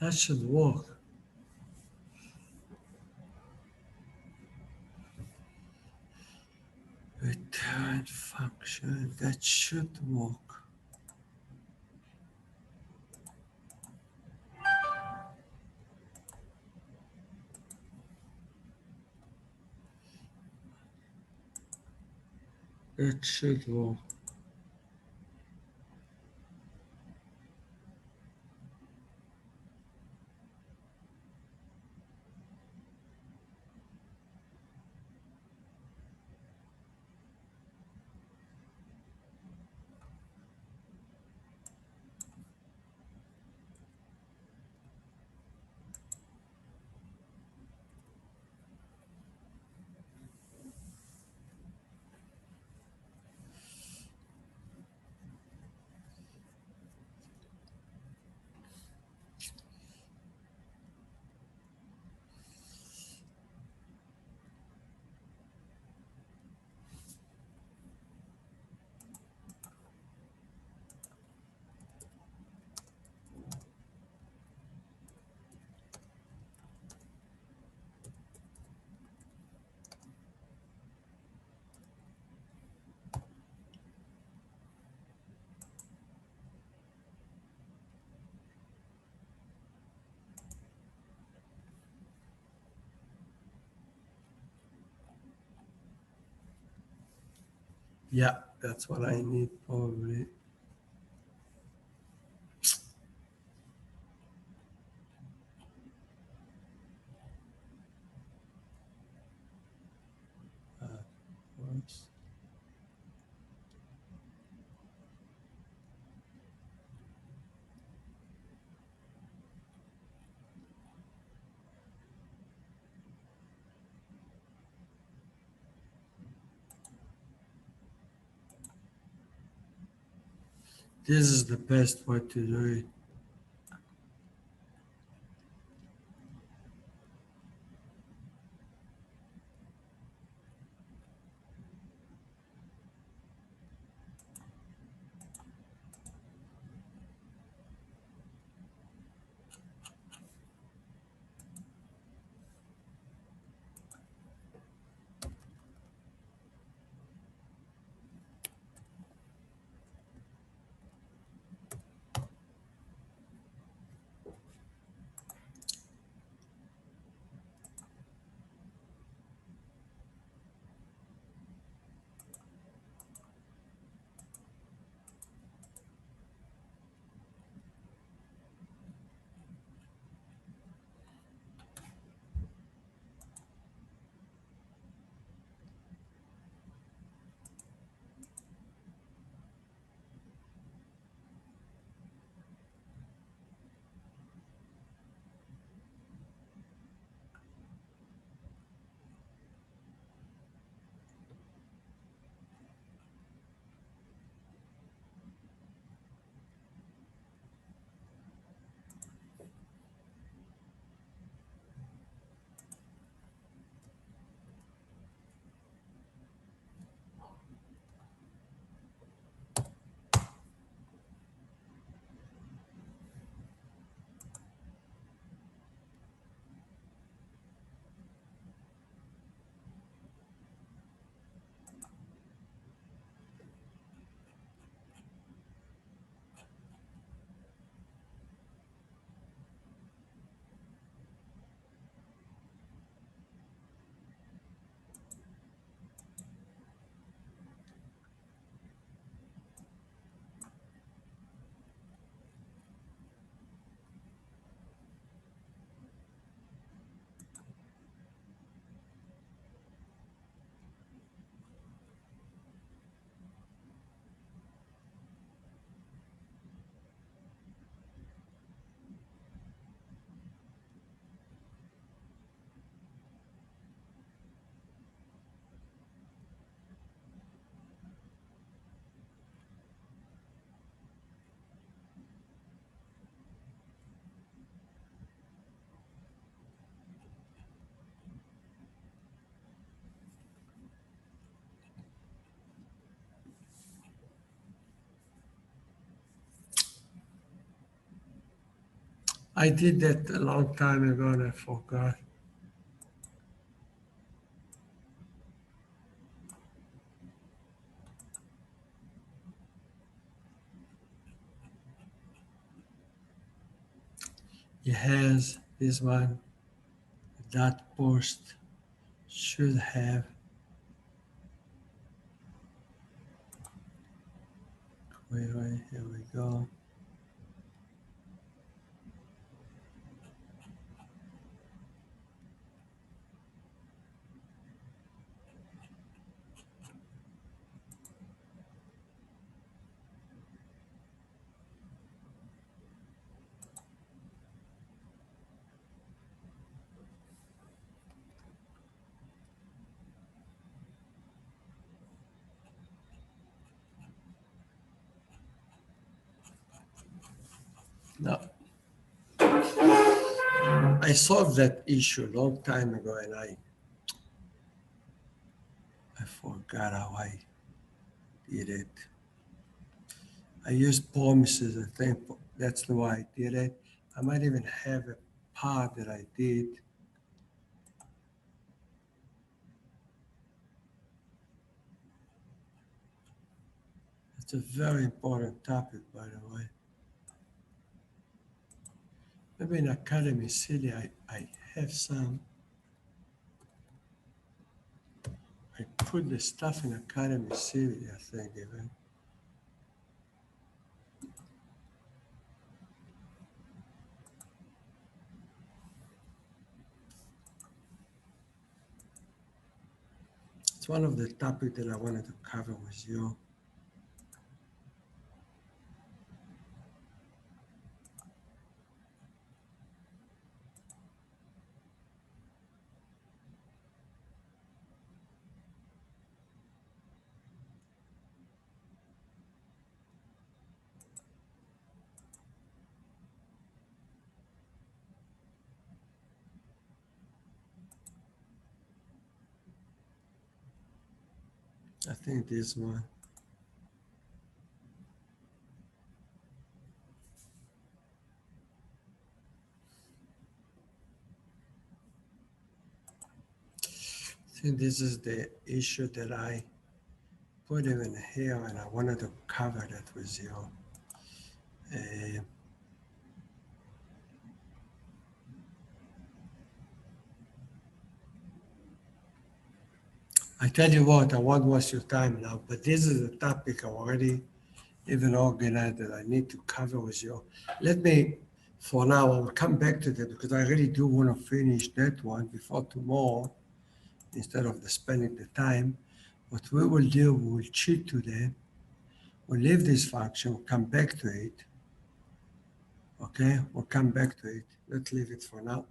That should work. Return function. That should work. That should work. Yeah, that's what I need probably. Uh, once. This is the best way to do it. I did that a long time ago and I forgot. It has this one, that post should have, wait, here we go. No, I solved that issue a long time ago and I forgot how I did it. I used promises, I think that's the way I did it. I might even have a part that I did. It's a very important topic, by the way. Maybe in Academy City, I have some. I put the stuff in Academy CV, I think, even. It's one of the topics that I wanted to cover with you. I think this one. I think this is the issue that I put even here, and I wanted to cover that with you. Uh, I tell you what, I won't waste your time now, but this is a topic I already even organized that I need to cover with you. Let me, for now, I will come back to that because I really do want to finish that one before tomorrow instead of the spending the time. What we will do, we will cheat today. We'll leave this function, we'll come back to it. Okay, we'll come back to it. Let's leave it for now.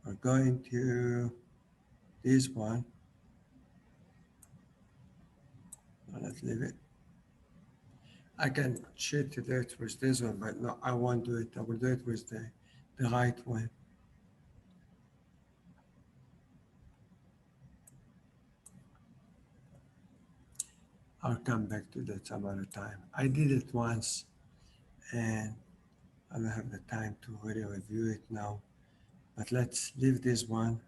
We're going to this one. Let's leave it. I can cheat to do it with this one, but no, I won't do it. I will do it with the right one. I'll come back to that some other time. I did it once and I don't have the time to really review it now. But let's leave this one.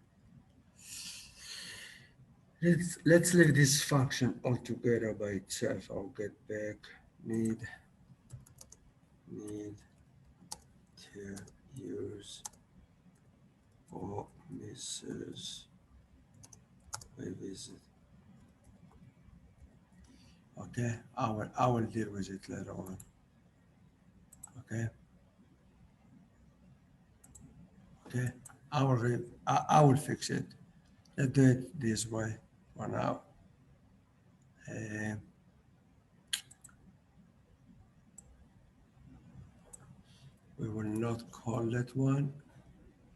Let's leave this function altogether by itself. I'll get back need to use for Mrs. Revisit. Okay, I will deal with it later on. Okay. Okay, I will fix it. Let's do it this way for now. We will not call that one.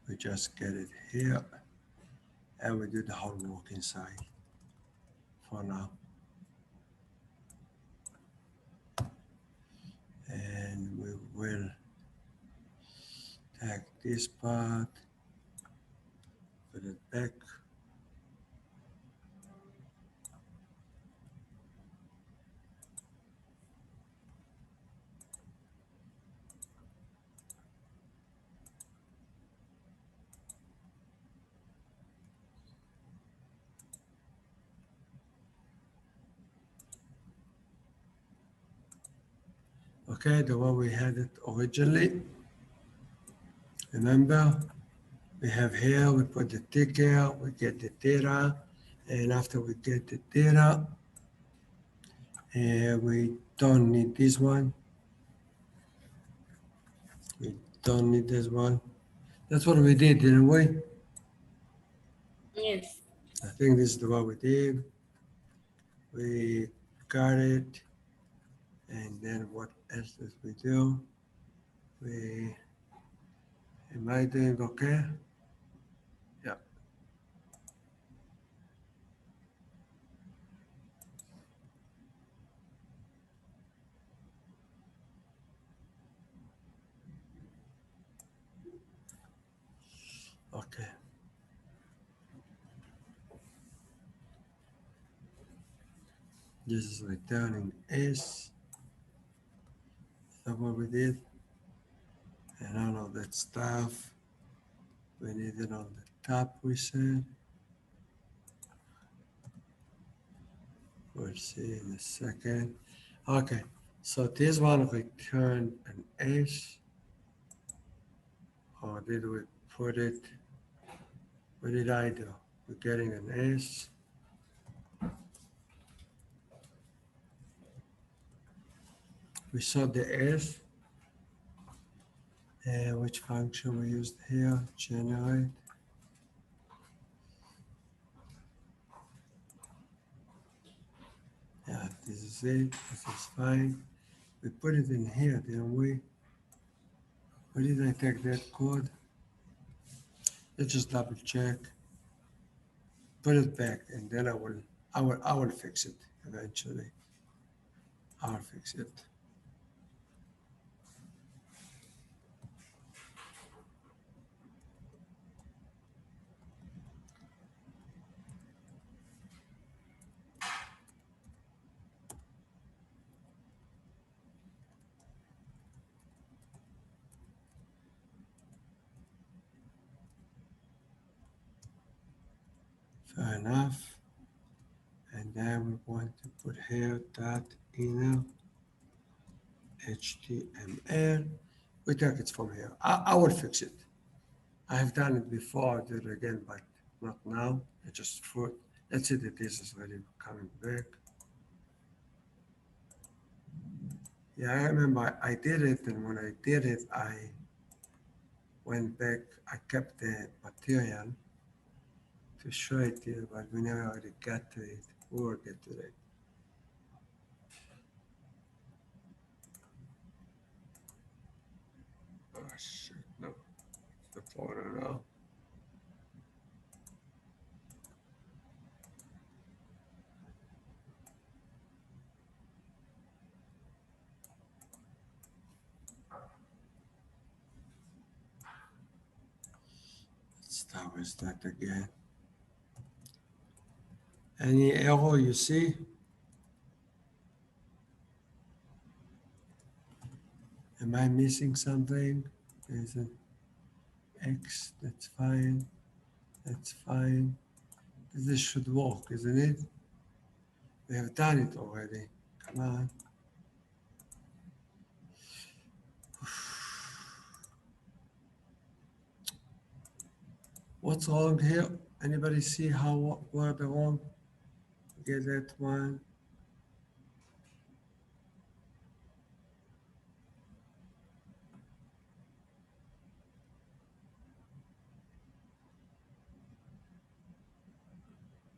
We just get it here and we do the whole work inside for now. And we will tag this part, put it back. Okay, the one we had it originally. Remember, we have here, we put the ticker, we get the data, and after we get the data, we don't need this one. We don't need this one. That's what we did, didn't we? Yes. I think this is the one we did. We got it. And then what else did we do? Am I doing okay? Yeah. Okay. This is returning S. That's what we did. And all of that stuff. We need it on the top, we said. We'll see in a second. Okay, so this one returned an S. Or did we put it? What did I do? We're getting an S. we saw the if. Which function we used here? Generate. Yeah, this is it. This is fine. We put it in here, didn't we? Where did I take that code? Let's just double check. Put it back, and then I will fix it eventually. I'll fix it. Fair enough. And then we want to put here dot inner HTML. We take it from here. I will fix it. I have done it before, I did it again, but not now. I just threw it. Let's see that this is really coming back. Yeah, I remember I did it, and when I did it, I went back, I kept the material to show it to you, but we never really got to it. We will get to it. Oh shit, no. It's the photo now. Let's start with that again. Any error you see? Am I missing something? There's an X, that's fine. That's fine. This should work, isn't it? We have done it already. Come on. What's wrong here? Anybody see how where the wrong? Get that one.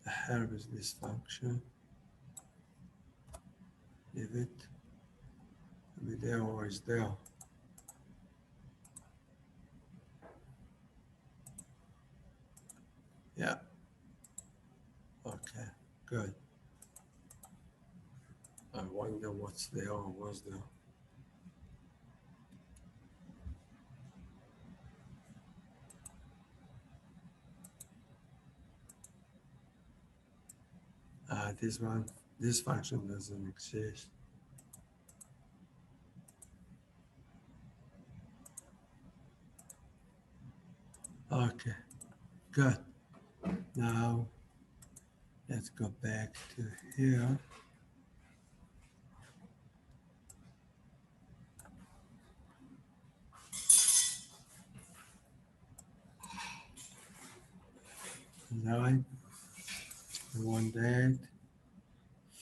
The hell is this function? Leave it. Maybe there or is there. Yeah. Okay, good. I wonder what's there or was there. This one, this function doesn't exist. Okay, good. Now, let's go back to here. Nine, we want that,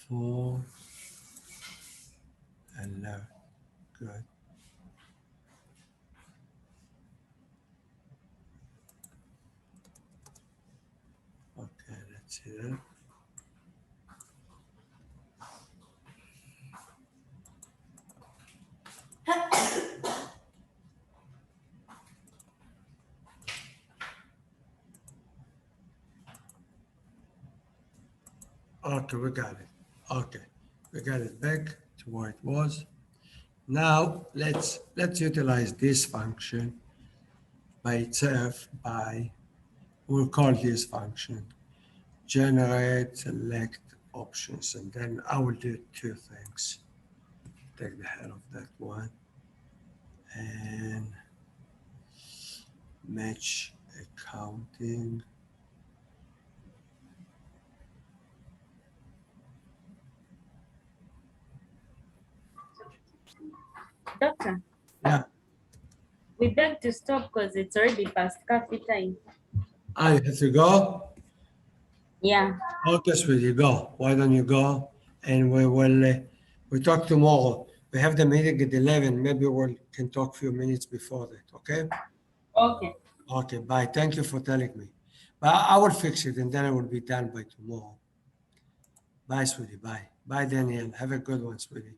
4, and 11. Good. Okay, let's see that. Okay, we got it. Okay, we got it back to where it was. Now let's utilize this function by itself. We'll call this function generate select options, and then I will do two things. Take the head of that one and match accounting. Doctor, Yeah, we beg to stop because it's already past coffee time. I have to go. Yeah. Okay, sweetie, go. Why don't you go? And we will we talk tomorrow. We have the meeting at 11. Maybe we can talk a few minutes before that, okay? Okay. Okay, bye. Thank you for telling me. But I will fix it and then I will be done by tomorrow. Bye, sweetie. Bye. Bye, Danielle. Have a good one, sweetie.